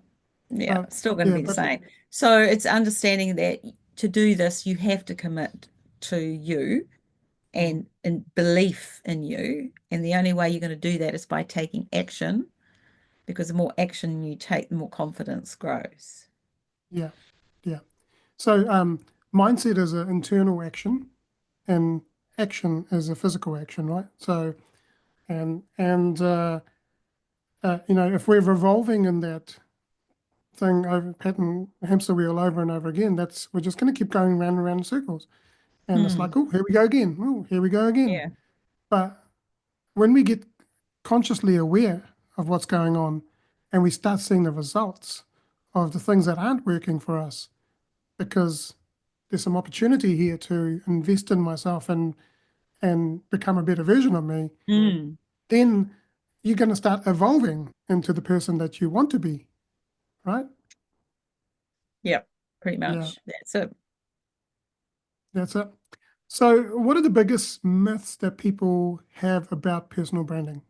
yeah, But it's still gonna yeah, be the but same. So it's understanding that to do this you have to commit to you mm, and belief in you. And the only way you're going to do that is by taking action, because the more action you take, the more confidence grows. yeah, yeah. So mindset is an internal action, and action is a physical action, right? So if we're revolving in that thing over pattern hamster wheel over and over again, that's we're just going to keep going round and round in circles. And it's Hmm. like, oh, here we go again. Oh, here we go again. Yeah. But when we get consciously aware of what's going on and we start seeing the results of the things that aren't working for us, because there's some opportunity here to invest in myself and become a better version of me, Mm. then you're going to start evolving into the person that you want to be, right? Yep. Pretty Yeah, much. That's it. that's it. So, what are the biggest myths that people have about personal branding?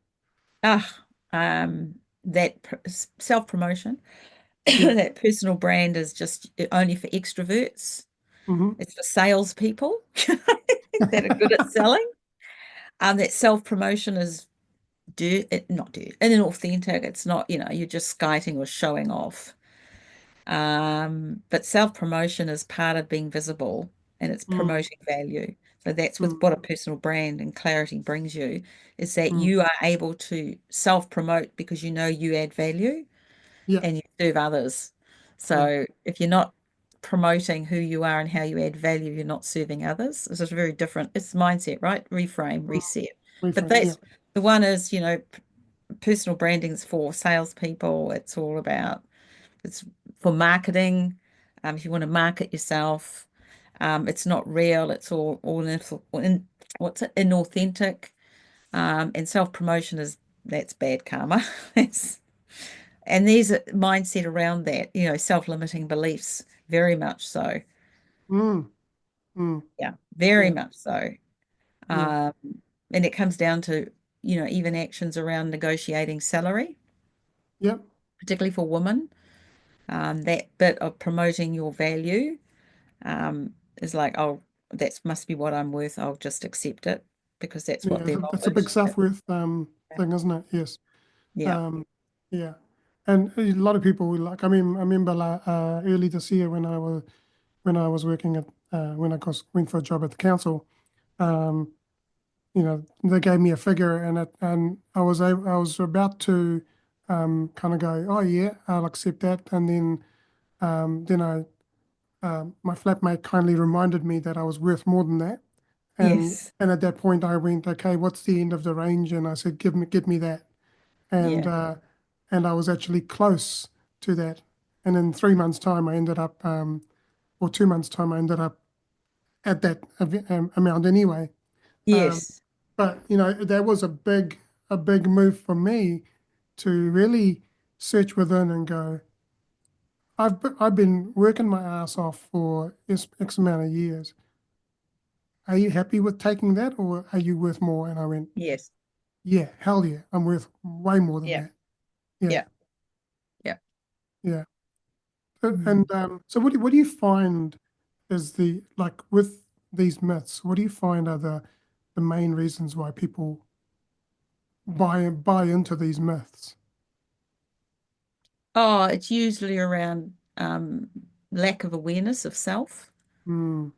Ah, that self-promotion, Yeah. that personal brand is just only for extroverts. Hmm. It's for salespeople that are good at selling. That self-promotion is not dirt, and inauthentic. It's not, you're just skiting or showing off. But self-promotion is part of being visible, and it's Mm, promoting value. So that's with mm, what a personal brand and clarity brings you, is that mm. you are able to self-promote because you know you add value Yeah, and you serve others. yeah. So if you're not promoting who you are and how you add value, you're not serving others. It's just very different. It's mindset, right? Reframe, Mm. reset. But Reframe. Yeah. that's the one is, personal branding's for salespeople. It's all about, it's for marketing. If you want to market yourself, it's not real. It's all what's it, inauthentic. And self-promotion that's bad karma. That's and there's a mindset around that, self-limiting beliefs, very much so. Mm, mm. Yeah, very Yeah, much so. yeah, Um, and it comes down to, even actions around negotiating salary, yeah, particularly for women. That bit of promoting your value is like, oh, that must be what I'm worth. I'll just accept it because that's what yeah. they've That's a offered. big self-worth thing, isn't it? Yes. Yeah. Um, yeah. And a lot of people will like. I mean, I remember early this year when I was working at when went for a job at the council. Um, they gave me a figure, and I was about to kind of go, oh yeah, I'll accept that, and then my flatmate kindly reminded me that I was worth more than that. And Yes. and at that point I went, okay, what's the end of the range? And I said, get me that. And Yeah. uh, and I was actually close to that. And in 3 months' time, I ended up, or 2 months' time, I ended up at that amount anyway. Um, Yes. but that was a big move for me to really search within and go, I've been working my ass off for X amount of years. Are you happy with taking that, or are you worth more? And I went, Yes. yeah, hell yeah, I'm worth way more than Yeah. that. Yeah, Yeah. Yeah. yeah. Mm. And so what do you find is the like with these myths? What do you find are the main reasons why people buy into these myths? Oh, it's usually around lack of awareness of self. Mm,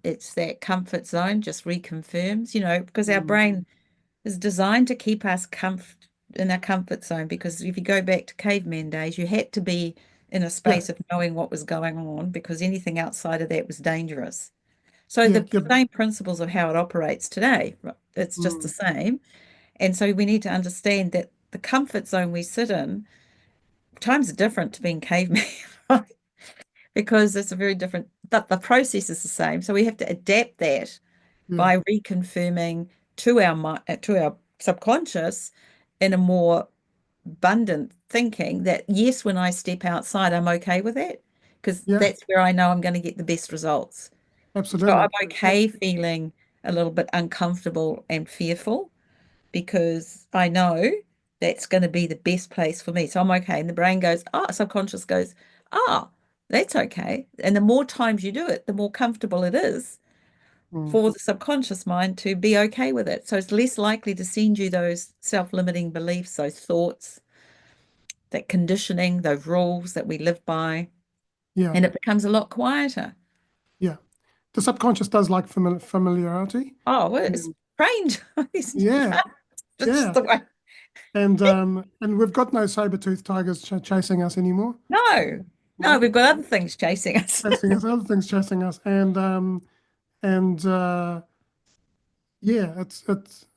It's that comfort zone just reconfirms, because our mm, brain is designed to keep us in our comfort zone. Because if you go back to caveman days, you had to be in a yeah, space of knowing what was going on because anything outside of that was dangerous. So yeah, the yeah. same principles of how it operates today, right? It's just the Mm, same. And so we need to understand that the comfort zone we sit in, times are different to being caveman, right? Because it's a very different, but the process is the same. So we have to adapt that yeah, by reconfirming to our subconscious in a more abundant thinking that yes, when I step outside, I'm okay with that because yeah. that's where I know I'm going to get the best results. So I'm Absolutely. Yeah, okay feeling a little bit uncomfortable and fearful because I know that's going to be the best place for me. So I'm okay. And the brain goes, oh, subconscious goes, oh, that's okay. And the more times you do it, the more comfortable it is. mm, for the subconscious mind to be okay with it. So it's less likely to send you those self-limiting beliefs, those thoughts, that conditioning, those rules that we live by, yeah, and it becomes a lot quieter. yeah. The subconscious does like familiarity. Oh, well, it's And trained. yeah, It's just yeah. the way. And we've got no saber-toothed tigers chasing us anymore. No, no, No, we've got other things chasing us. chasing us, other things chasing us. And yeah, it's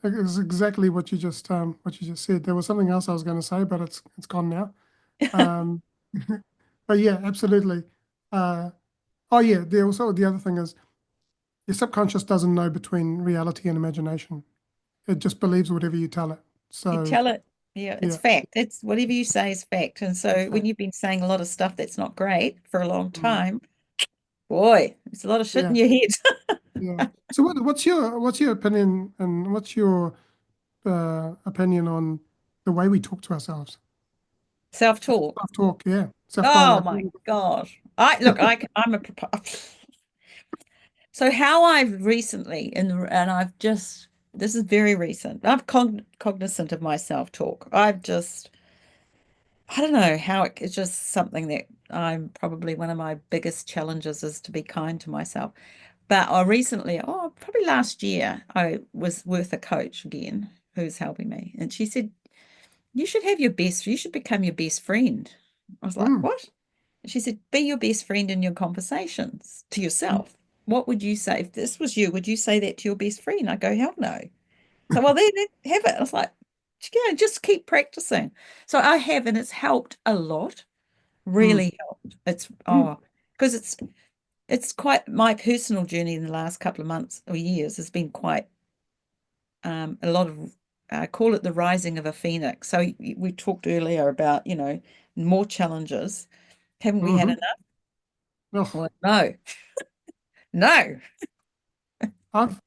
exactly what you just said. There was something else I was going to say, but it's gone now. Um, but yeah, absolutely. Uh, oh yeah, the other thing is your subconscious doesn't know between reality and imagination. It just believes whatever you tell it. You So tell it, yeah, it's yeah, fact. It's whatever you say is fact. And it's so when fact. you've been saying a lot of stuff that's not great for a long Mm, time, boy, it's a lot of shit in yeah, your head. yeah. So what's your opinion and what's your opinion on the way we talk to ourselves? Self-talk. Self-talk, yeah, Oh self-dialogue. my gosh. I'm a so how I've recently and I've just this is very recent. I'm cognizant of my self-talk. I don't know how it's just something that I'm probably one of my biggest challenges is to be kind to myself. But I recently, probably last year, I was with a coach again who's helping me. And she said, you should become your best friend. I was like, Mm, what? And she said, be your best friend in your conversations to yourself. What would you say if this was you? Would you say that to your best friend? I go, hell no. So, well, then have it. I was like, yeah, just keep practicing. So I have, and it's helped a lot, mm, really helped. mm, Because it's quite my personal journey in the last couple of months or years has been quite a lot of I call it the rising of a phoenix. So we talked earlier about, more challenges. Haven't we had mm-hmm. enough? Oh, Well, no, no.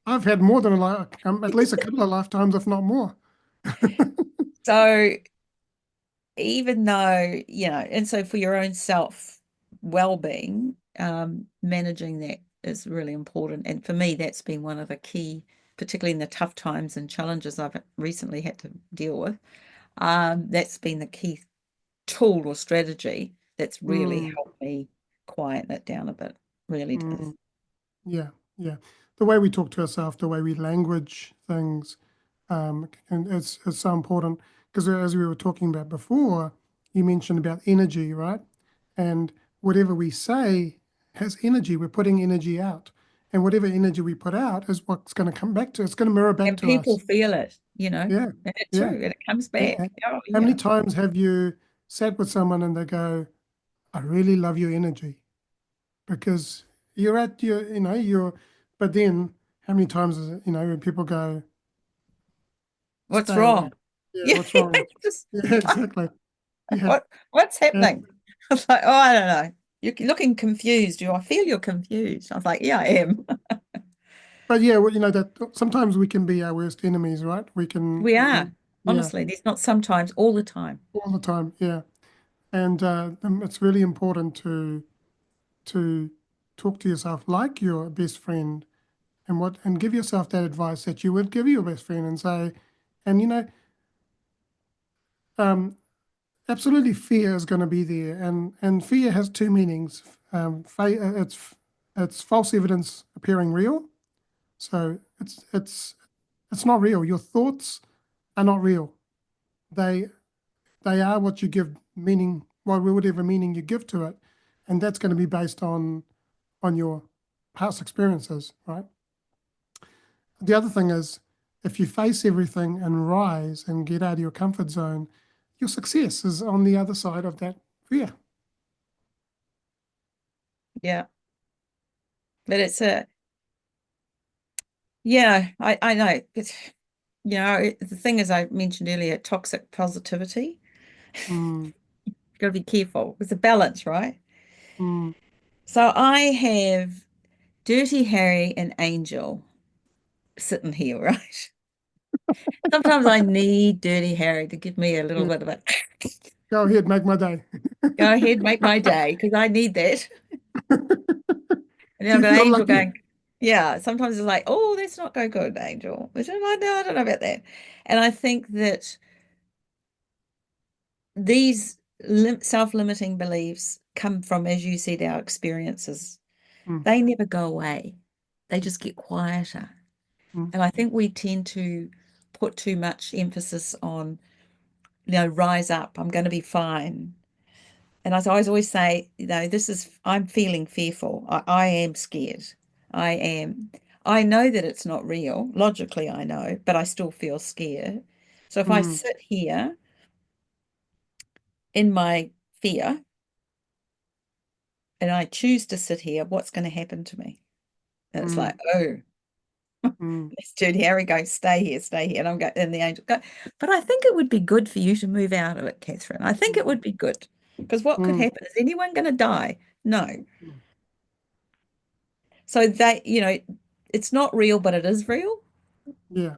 I've had more than at least a couple of lifetimes, if not more. So even though, and so for your own self well-being, managing that is really important. And for me, that's been one of the key, particularly in the tough times and challenges I've recently had to deal with. That's been the key tool or strategy that's really Mm, helped me quieten it down a bit. Really does. mm, yeah, yeah. The way we talk to ourselves, the way we language things, and it's so important because as we were talking about before, you mentioned about energy, right? And whatever we say has energy. We're putting energy out, and whatever energy we put out is what's going to come back to. It's going to mirror back And to people us. feel it, Yeah, and it's yeah, true, and it comes yeah. back. Oh, How many yeah. times have you sat with someone and they go, "I really love your energy," because you're at your, but then how many times is it, when people go, What's stay away. wrong? Yeah, Yeah, what's wrong? just Yeah, exactly. Yeah. what's And, happening? I was like, oh, I don't know. You're looking confused. I feel you're confused. I was like, yeah, I am. but yeah, well, that sometimes we can be our worst enemies, right? We are. Yeah, Honestly, there's not sometimes, all the time. all the time. Yeah. And it's really important to talk to yourself like your best friend and give yourself that advice that you would give your best friend and say, and um, absolutely fear is going to be there, and fear has two meanings. It's false evidence appearing real. So it's not real. Your thoughts are not real. They they are what you give meaning, whatever meaning you give to it, and that's going to be based on your past experiences, right? The other thing is, if you face everything and rise and get out of your comfort zone, your success is on the other side of that fear. Yeah. But I know. The thing is, I mentioned earlier, toxic positivity. Mm, Got to be careful. It's a balance, right? mm. So I have Dirty Harry and Angel sitting here, right? Sometimes I need Dirty Harry to give me a little Yeah. bit of a Go ahead, make my day. go ahead, make my day, because I need that. And then Do I've you got feel Angel lucky? going. Yeah, sometimes it's like, oh, that's not go good, Angel. I don't know, I don't know about that. And I think that these self-limiting beliefs come from, as you said, our experiences. Mm, They never go away. They just get quieter. mm, And I think we tend to put too much emphasis on, rise up, I'm going to be fine. And as I always say, I'm feeling fearful. I am scared. I am. I know that it's not real. Logically, I know, but I still feel scared. So if I mm, sit here in my fear and I choose to sit here, what's going to happen to me? And it's mm, like, oh, mm, let's do it. Here we go. Stay here, stay here. And I'm going, and the angel go. But I think it would be good for you to move out of it, Kathryn. I think it mm, would be good. Because what could mm, happen? Is anyone going to die? No. mm. So it's not real, but it is real. Yeah.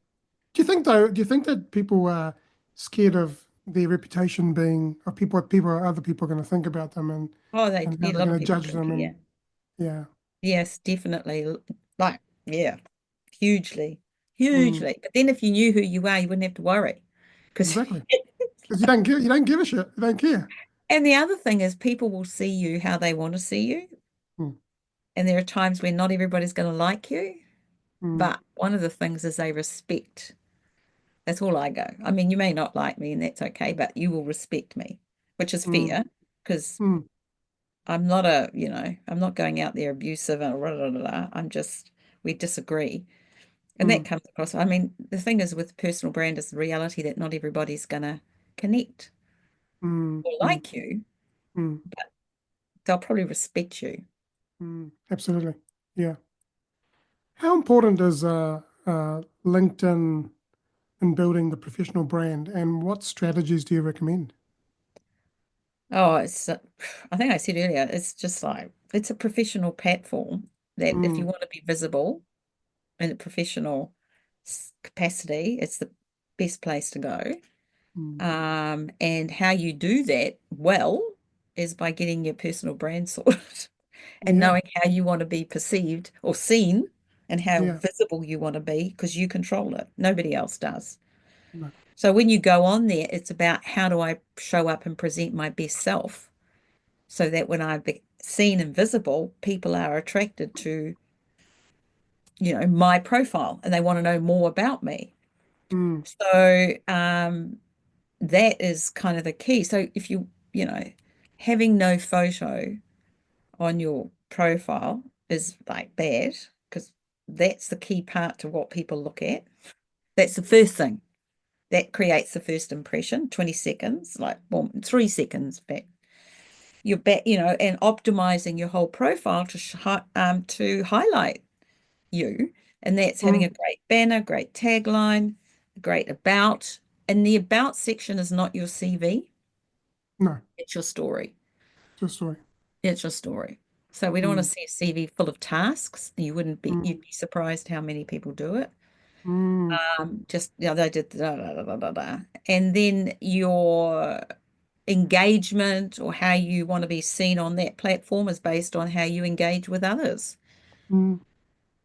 Do you think though, do you think that people are scared of their reputation being, of people, what people or other people are going to think about them Oh, and how yeah, a they're lot of going to people judge do them? And care. yeah. Yes, definitely. Like, yeah, hugely, Mm, hugely. But then if you knew who you are, you wouldn't have to worry. Because, exactly. Because you don't give a shit. You don't care. and the other thing is, people will see you how they want to see you. Mm, And there are times when not everybody's going to like you. mm, But one of the things is they respect. That's all I go. I mean, you may not like me, and that's okay, but you will respect me, which is mm, fair because mm, I'm not going out there abusive and blah, blah, blah, blah. We disagree. And that mm, comes across. I mean, the thing is with personal brand is the reality that not everybody's gonna connect mm, or mm, like you. mm, They'll probably respect you. absolutely. Yeah. How important is LinkedIn in building the professional brand, and what strategies do you recommend? Oh, I think I said earlier, it's just like it's a professional platform that if you Mm, want to be visible in a professional capacity, it's the best place to go. mm, And how you do that well is by getting your personal brand sorted and yeah. knowing how you want to be perceived or seen and how Yeah. visible you want to be because you control it. Nobody else does. No. So when you go on there, it's about how do I show up and present my best self so that when I'm seen and visible, people are attracted to, my profile and they want to know more about me. Mm, So that is kind of the key. So if having no photo on your profile is like bad because that's the key part to what people look at. That's the first thing that creates the first impression, 20 seconds, like well, 3 seconds back. You're back, and optimizing your whole profile to highlight you. And that's having a mm, great banner, great tagline, great about. And the about section is not your CV, no. it's your story. Just sorry. It's your story. So we don't want to Mm, see a CV full of tasks. You'd mm, be surprised how many people do it. mm, Just, they did da, da, da, da, da, da. And then your engagement or how you want to be seen on that platform is based on how you engage with others. mm,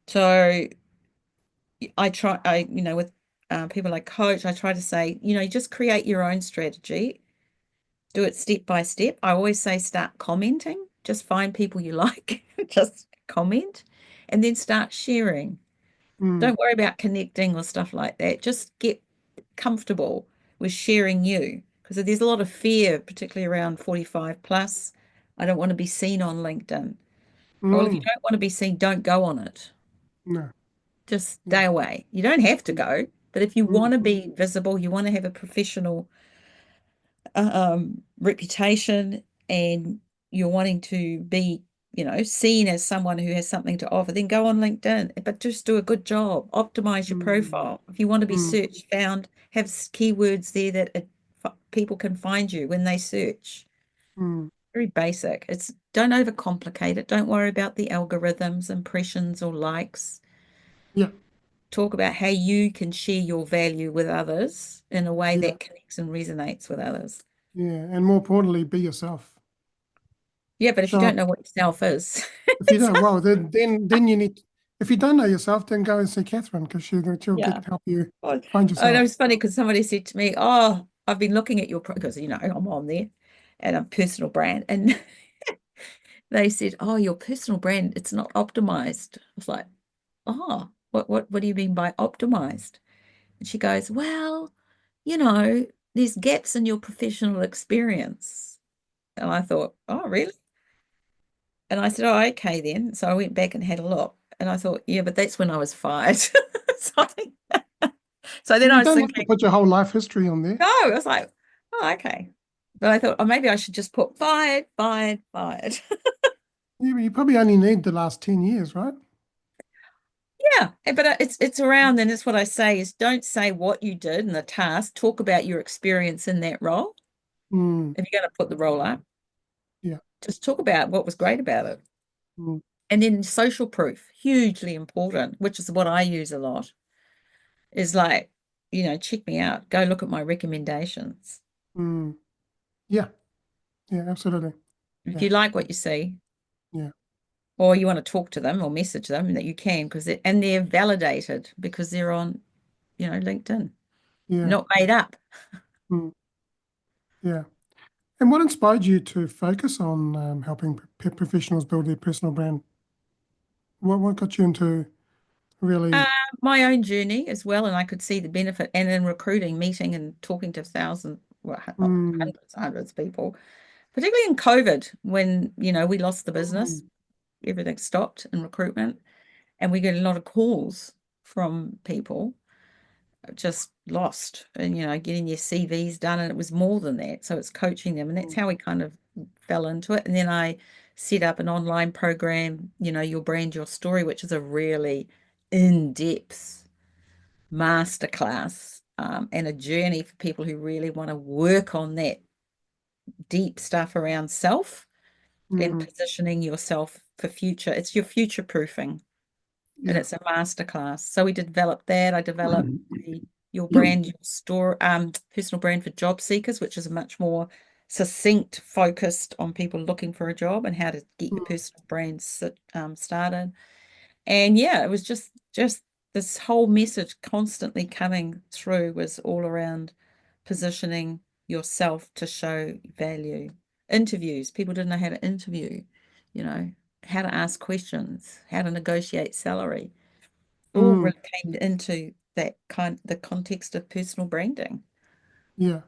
So with people I coach, I try to say, just create your own strategy, do it step by step. I always say start commenting, just find people you like, just comment, and then start sharing. mm, Don't worry about connecting or stuff like that. Just get comfortable with sharing you because there's a lot of fear, particularly around 45 plus. I don't want to be seen on LinkedIn. Well, if you mm. don't want to be seen, don't go on it. No. Just Yeah. stay away. You don't have to Mm, go, but if you mm, want to be visible, you want to have a professional reputation and you're wanting to be, seen as someone who has something to offer, then go on LinkedIn, but just do a good job. Optimize your mm, profile. If you want to be mm, search found, have keywords there that people can find you when they search. mm. Very basic. It's don't overcomplicate it. Don't worry about the algorithms, impressions, or likes. Yeah. Talk about how you can share your value with others in a way Yeah. that connects and resonates with others. Yeah. And more importantly, be yourself. Yeah, but if you Show don't up. know what yourself is, If you don't, well, then you need. if you don't know yourself, then go and see Kathryn because she'll Yeah. help you Oh, find and it yourself. was funny because somebody said to me, "Oh, I've been looking at your because I'm on there, and I'm personal brand." And they said, "Oh, your personal brand, it's not optimized." I was like, "Oh, what do you mean by optimized?" And she goes, "Well, you know, there's gaps in your professional experience." And I thought, "Oh, really?" And I said, "Oh, okay then." So I went back and had a look, and I thought, "Yeah, but that's when I was fired." So, so then Well, I you was don't have to thinking, put your whole life history on there. no, I was like, "Oh, okay." But I thought, oh, maybe I should just put fired, fired, fired. You probably only need the last 10 years, right? Yeah, but it's around, and it's what I say is don't say what you did in the task. Talk about your experience in that role. Mm, If you're going to put the role up, yeah. just talk about what was great about it. Mm, And then social proof, hugely important, which is what I use a lot, is like, check me out. Go look at my recommendations. mm, yeah. Yeah, absolutely. If Yeah. you like what you see, Yeah. or you want to talk to them or message them, that you can, and they're validated because they're on, LinkedIn, Yeah. not made up. Mm, yeah. And what inspired you to focus on helping professionals build their personal brand? What got you into Uh, really? my own journey as well, and I could see the benefit. And in recruiting, meeting and talking to thousands, well, not Mm, hundreds of people, particularly in COVID, when we lost the business, mm, everything stopped in recruitment, and we get a lot of calls from people just lost, and getting their CVs done, and it was more than that. So it's coaching them, and that's mm, how we kind of fell into it. And then I set up an online program, Your Brand, Your Story, which is a really in-depth masterclass, and a journey for people who really want to work on that deep stuff around self and mm, positioning yourself for future. It's your future proofing, and yeah. it's a masterclass. So we developed that. I developed the Your Brand, Your Store, personal brand for job seekers, which is a much more succinct, focused on people looking for a job and how to get your Mm, personal brand started. And yeah, it was just this whole message constantly coming through was all around positioning yourself to show value. Interviews, people didn't know how to interview, you know, how to ask questions, how to negotiate salary. All mm, really came into the context of personal branding. yeah.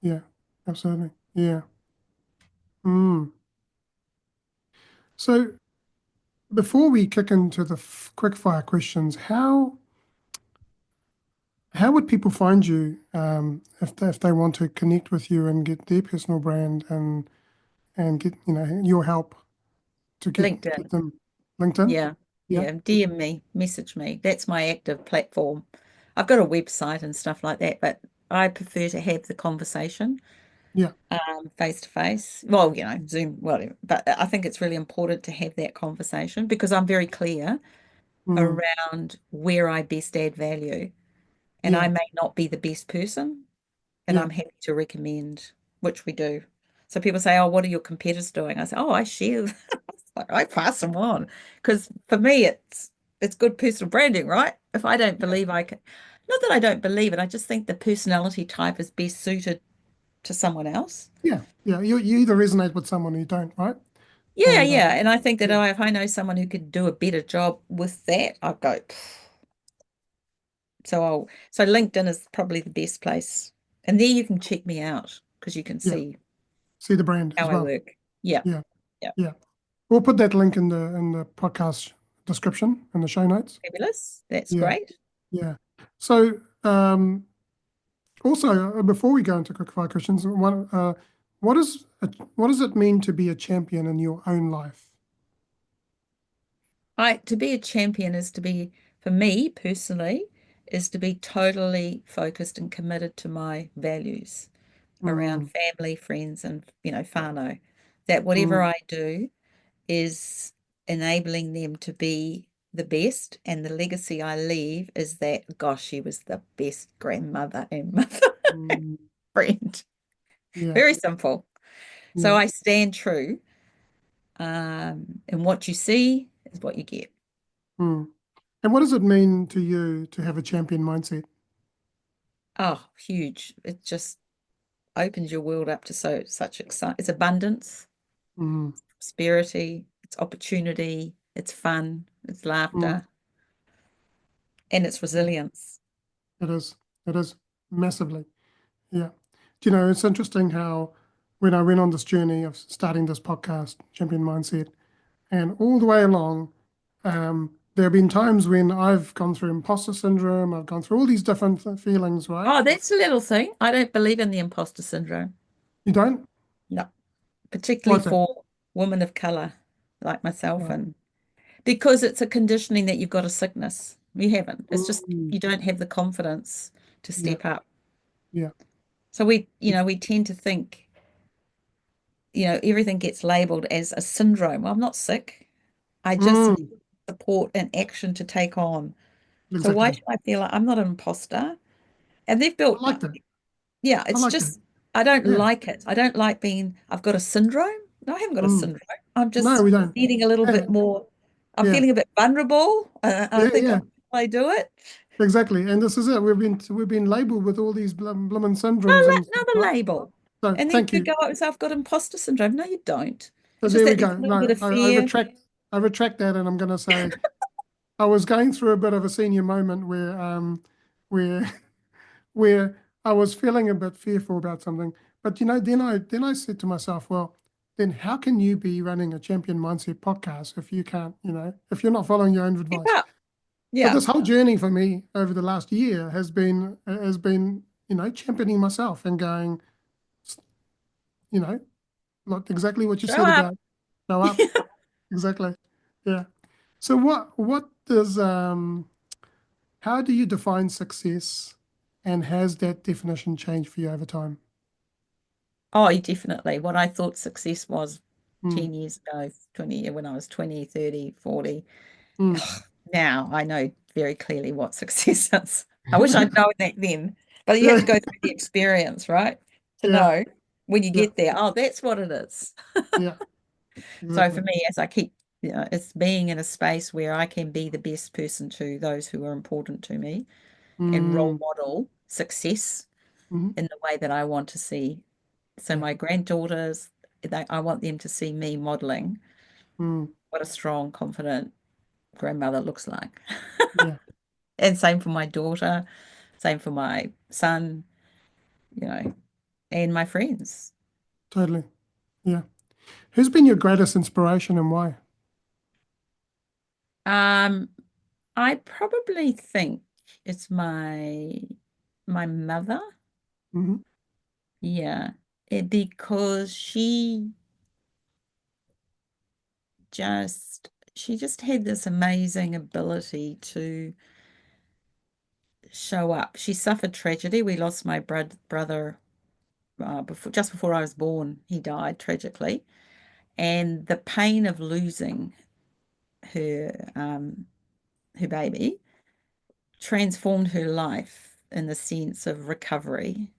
Yeah. Absolutely. Yeah. Mm. So before we kick into the quick fire questions, how would people find you if they want to connect with you and get their personal brand and get your help to get LinkedIn. them LinkedIn? Yeah. Yeah, Yeah. DM me, message me. That's my active platform. I've got a website and stuff like that, but I prefer to have the conversation yeah, face to face. Well, Zoom, whatever. But I think it's really important to have that conversation because I'm very clear mm, around where I best add value. And I yeah, may not be the best person, and yeah, I'm happy to recommend, which we do. So people say, "Oh, what are your competitors doing?" I say, "Oh, I share." Like, I pass them on because for me, it's good personal branding, right? If I don't yeah, believe I can, not that I don't believe it, I just think the personality type is best suited to someone else. yeah, yeah. You either resonate with someone or you don't, right? Yeah, And yeah. And I think that yeah, if I know someone who could do a better job with that, I go. "Pff." So LinkedIn is probably the best place. And there you can check me out because you can yeah. see See the brand how as I well. work. Yeah. Yeah, Yeah. yeah. We'll put that link in the podcast description in the show notes. Fabulous. That's Yeah, great. yeah. So also before we go into quickfire questions, what is what does it mean to be a champion in your own life? To be a champion is to be, for me personally, is to be totally focused and committed to my values around Mm, family, friends, and whānau. That whatever mm, I do is enabling them to be the best, and the legacy I leave is that, gosh, she was the best grandmother and mother mm, friend. yeah, Very simple. So yeah. I stand true, and what you see is what you get. Mm. And what does it mean to you to have a champion mindset? Oh, huge. It just opens your world up to such excitement. It's abundance, Mm, prosperity, it's opportunity, it's fun, it's mm, laughter, and it's resilience. it is. It is massively. Yeah. Do you know, it's interesting how when I went on this journey of starting this podcast, Champion Mindset, and all the way along, there have been times when I've gone through imposter syndrome, I've gone through all these different feelings, right? Oh, that's a little thing. I don't believe in the imposter syndrome. You don't? No, particularly Why's that? for women of color like myself, Right. and because it's a conditioning that you've got a sickness. You haven't. It's just Mm, you don't have the confidence to yeah, step up. yeah. So we tend to think, everything gets labeled as a syndrome. Well, I'm not sick. I just need Mm, support and action to take on. So why exactly. should I feel like I'm not an imposter? And they've I built, like that. yeah, I it's like that. just, I don't Yeah. like it. I don't like I've got a syndrome. No, I haven't got a Mm. syndrome. I'm No, just we don't. needing a little bit And more. I'm yeah, feeling a bit vulnerable. I yeah, think yeah. I do it. Exactly. And this is it. We've been labeled with all these bloomin' syndromes and stuff, Another right? label. So And then thank you you. go up and say, I've got imposter syndrome. No, you don't. So It's just there we that there's go. a little bit No, of I fear. retract that, and I'm going to say I was going through a bit of a senior moment where where I was feeling a bit fearful about something. But then I said to myself, well, then how can you be running a champion mindset podcast if you can't, if you're not following your own Step advice? up. So Yeah. this whole journey for me over the last year has been championing myself and going, you know, like exactly what you Show said up. about show up. Exactly. Yeah. So what does how do you define success, and has that definition changed for you over time? Oh, definitely. What I thought success was Mm, 10 years ago, 20, when I was 20, 30, 40. mm. Now I know very clearly what success is. I wish I'd known that then, but you have Yeah, to go through the experience, right? To yeah, know when you yeah, get there, oh, that's what it is. yeah, So for exactly. me, as I keep, it's being in a space where I can be the best person to those who are important to me and role Mm, model success mm, in the way that I want to see. So yeah, my granddaughters, I want them to see me modeling mm, what a strong, confident grandmother looks like. yeah, And same for my daughter, same for my son, and my friends. totally. Yeah. Who's been your greatest inspiration and why? Um, I probably think it's my mother. Hmm. Yeah. Because she just had this amazing ability to show up. She suffered tragedy. We lost my brother just before I was born. He died tragically, and the pain of losing her baby transformed her life in the sense of recovery.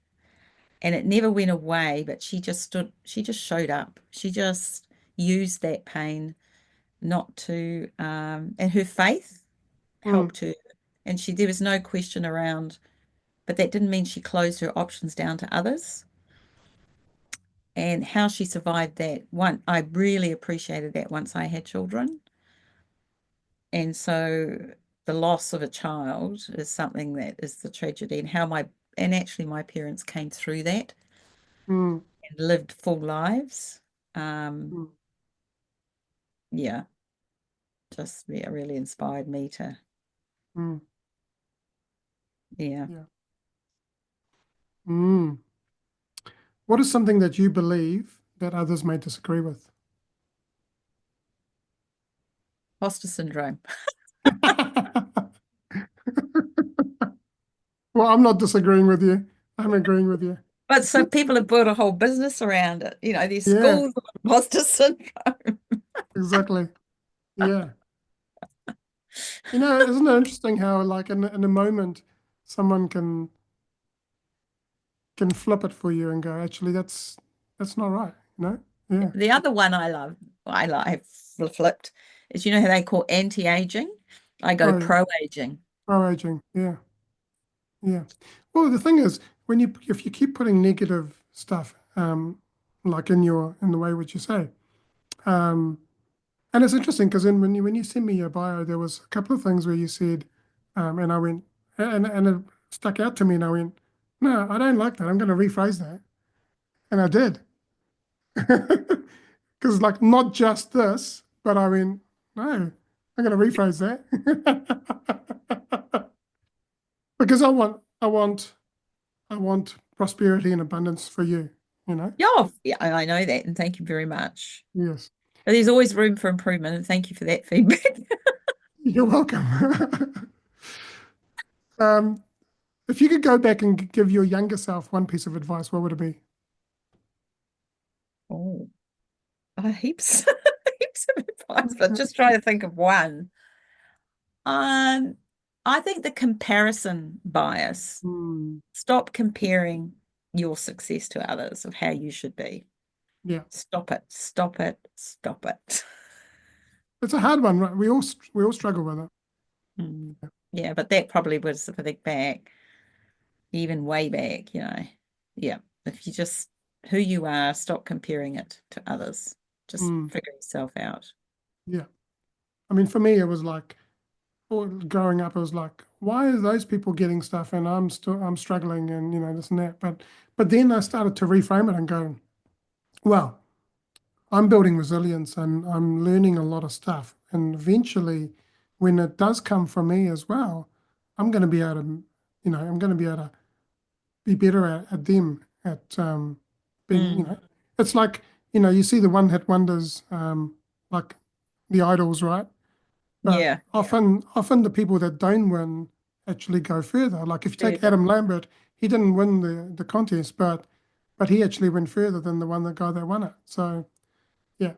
And it never went away, but she just showed up. She just used that pain not to, and her faith Mm, helped her. And there was no question around, but that didn't mean she closed her options down to others. And how she survived that one, I really appreciated that once I had children. And so the loss of a child is something that is the tragedy, and actually my parents came through that mm, and lived full lives. Um, mm, yeah, just yeah, really inspired me to, mm, yeah, yeah. Mm. What is something that you believe that others may disagree with? imposter syndrome. Well, I'm not disagreeing with you. I'm agreeing with you. But so people have built a whole business around it. These Yeah, schools of imposter syndrome. exactly. Yeah. Isn't it interesting how, like, in a moment, someone can flip it for you and go, actually, that's not right, Yeah. The other one I love, I like flipped, is how they call anti-aging. I go Oh, yeah. pro-aging. Pro-aging. Yeah. Yeah. Well, the thing is, if you keep putting negative stuff, like in the way which you say, um, and it's interesting because when you sent me your bio, there was a couple of things where you said, and I went, and it stuck out to me, and I went, no, I don't like that. I'm going to rephrase that, and I did, because like not just this, but I went, no, I'm going to rephrase that because I want prosperity and abundance for you, you know? Yeah, yeah, I know that, and thank you very much. Yes. But there's always room for improvement, and thank you for that feedback. You're welcome. Um, if you could go back and give your younger self one piece of advice, what would it be? Oh, heaps, heaps of advice, but just try to think of one. Um, I think the comparison bias. Hmm. Stop comparing your success to others of how you should be. Yeah, Stop it. Stop it. Stop it. it's a hard one, right? We all struggle with it. Mm. Yeah, but that probably was if I think back, even way back, Yeah. If you just who you are, stop comparing it to others. Just Mm. figure yourself out. Yeah. I mean, for me, it was like, growing up, it was like, why are those people getting stuff and I'm struggling and this and that. But then I started to reframe it and go, well, I'm building resilience and I'm learning a lot of stuff. And eventually, when it does come from me as well, I'm going to be able to, I'm going to be able to be better at them at being, Mm. it's like, you see the one hit wonders, like the idols, right? But Yeah. often the people that don't win actually go further. Like if you take Further. Adam Lambert, he didn't win the contest, but he actually went further than the guy that won it. So yeah.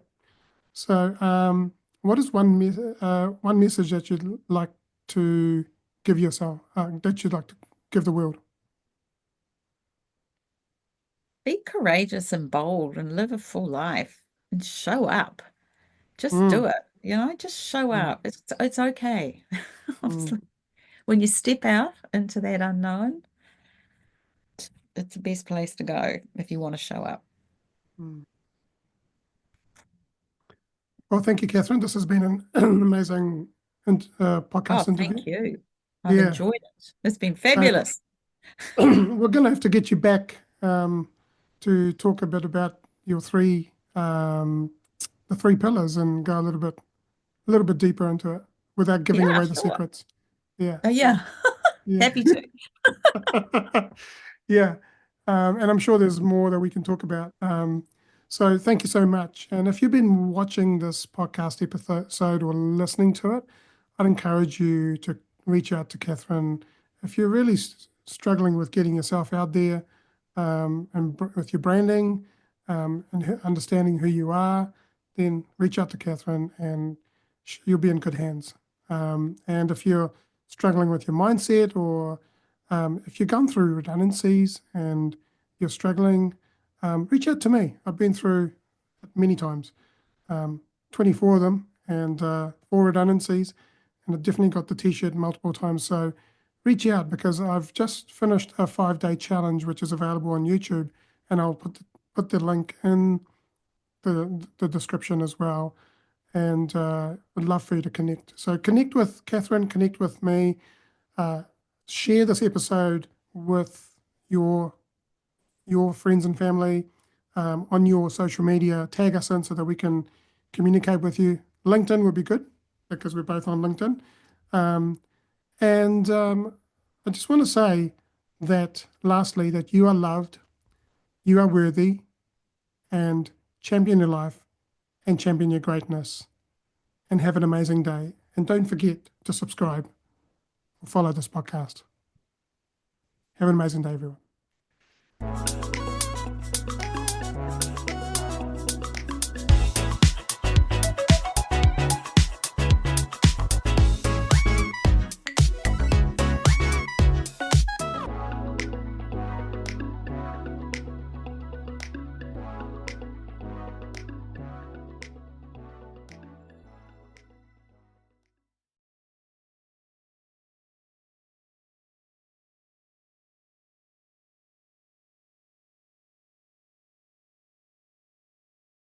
So what is one message that you'd like to give yourself, that you'd like to give the world? Be courageous and bold and live a full life and show up. Just do Mm, it. Just show mm, up. It's okay. mm, When you step out into that unknown, it's the best place to go if you want to show up. mm. Well, thank you, Kathryn. This has been an amazing Oh, podcast interview. thank you. I've Yeah. enjoyed it. It's been So fabulous. we're going to have to get you back to talk a bit about your the three pillars and go a little bit deeper into it without giving Yeah, away the sure. secrets. Yeah. Yeah, Yeah. happy to. Yeah. And I'm sure there's more that we can talk about. So thank you so much. And if you've been watching this podcast episode or listening to it, I'd encourage you to reach out to Kathryn. If you're really struggling with getting yourself out there, and with your branding, and understanding who you are, then reach out to Kathryn and you'll be in good hands. And if you're struggling with your mindset, or if you've gone through redundancies and you're struggling, reach out to me. I've been through it many times, 24 of them, and four redundancies, and I've definitely got the t-shirt multiple times. So reach out because I've just finished a 5-day challenge, which is available on YouTube, and I'll put the link in the description as well. And I'd love for you to connect. So connect with Kathryn, connect with me, uh, share this episode with your friends and family, on your social media. Tag us in so that we can communicate with you. LinkedIn would be good because we're both on LinkedIn. Um, and I just want to say that lastly, that you are loved, you are worthy, and champion your life and champion your greatness. And have an amazing day. And don't forget to subscribe or follow this podcast. Have an amazing day, everyone.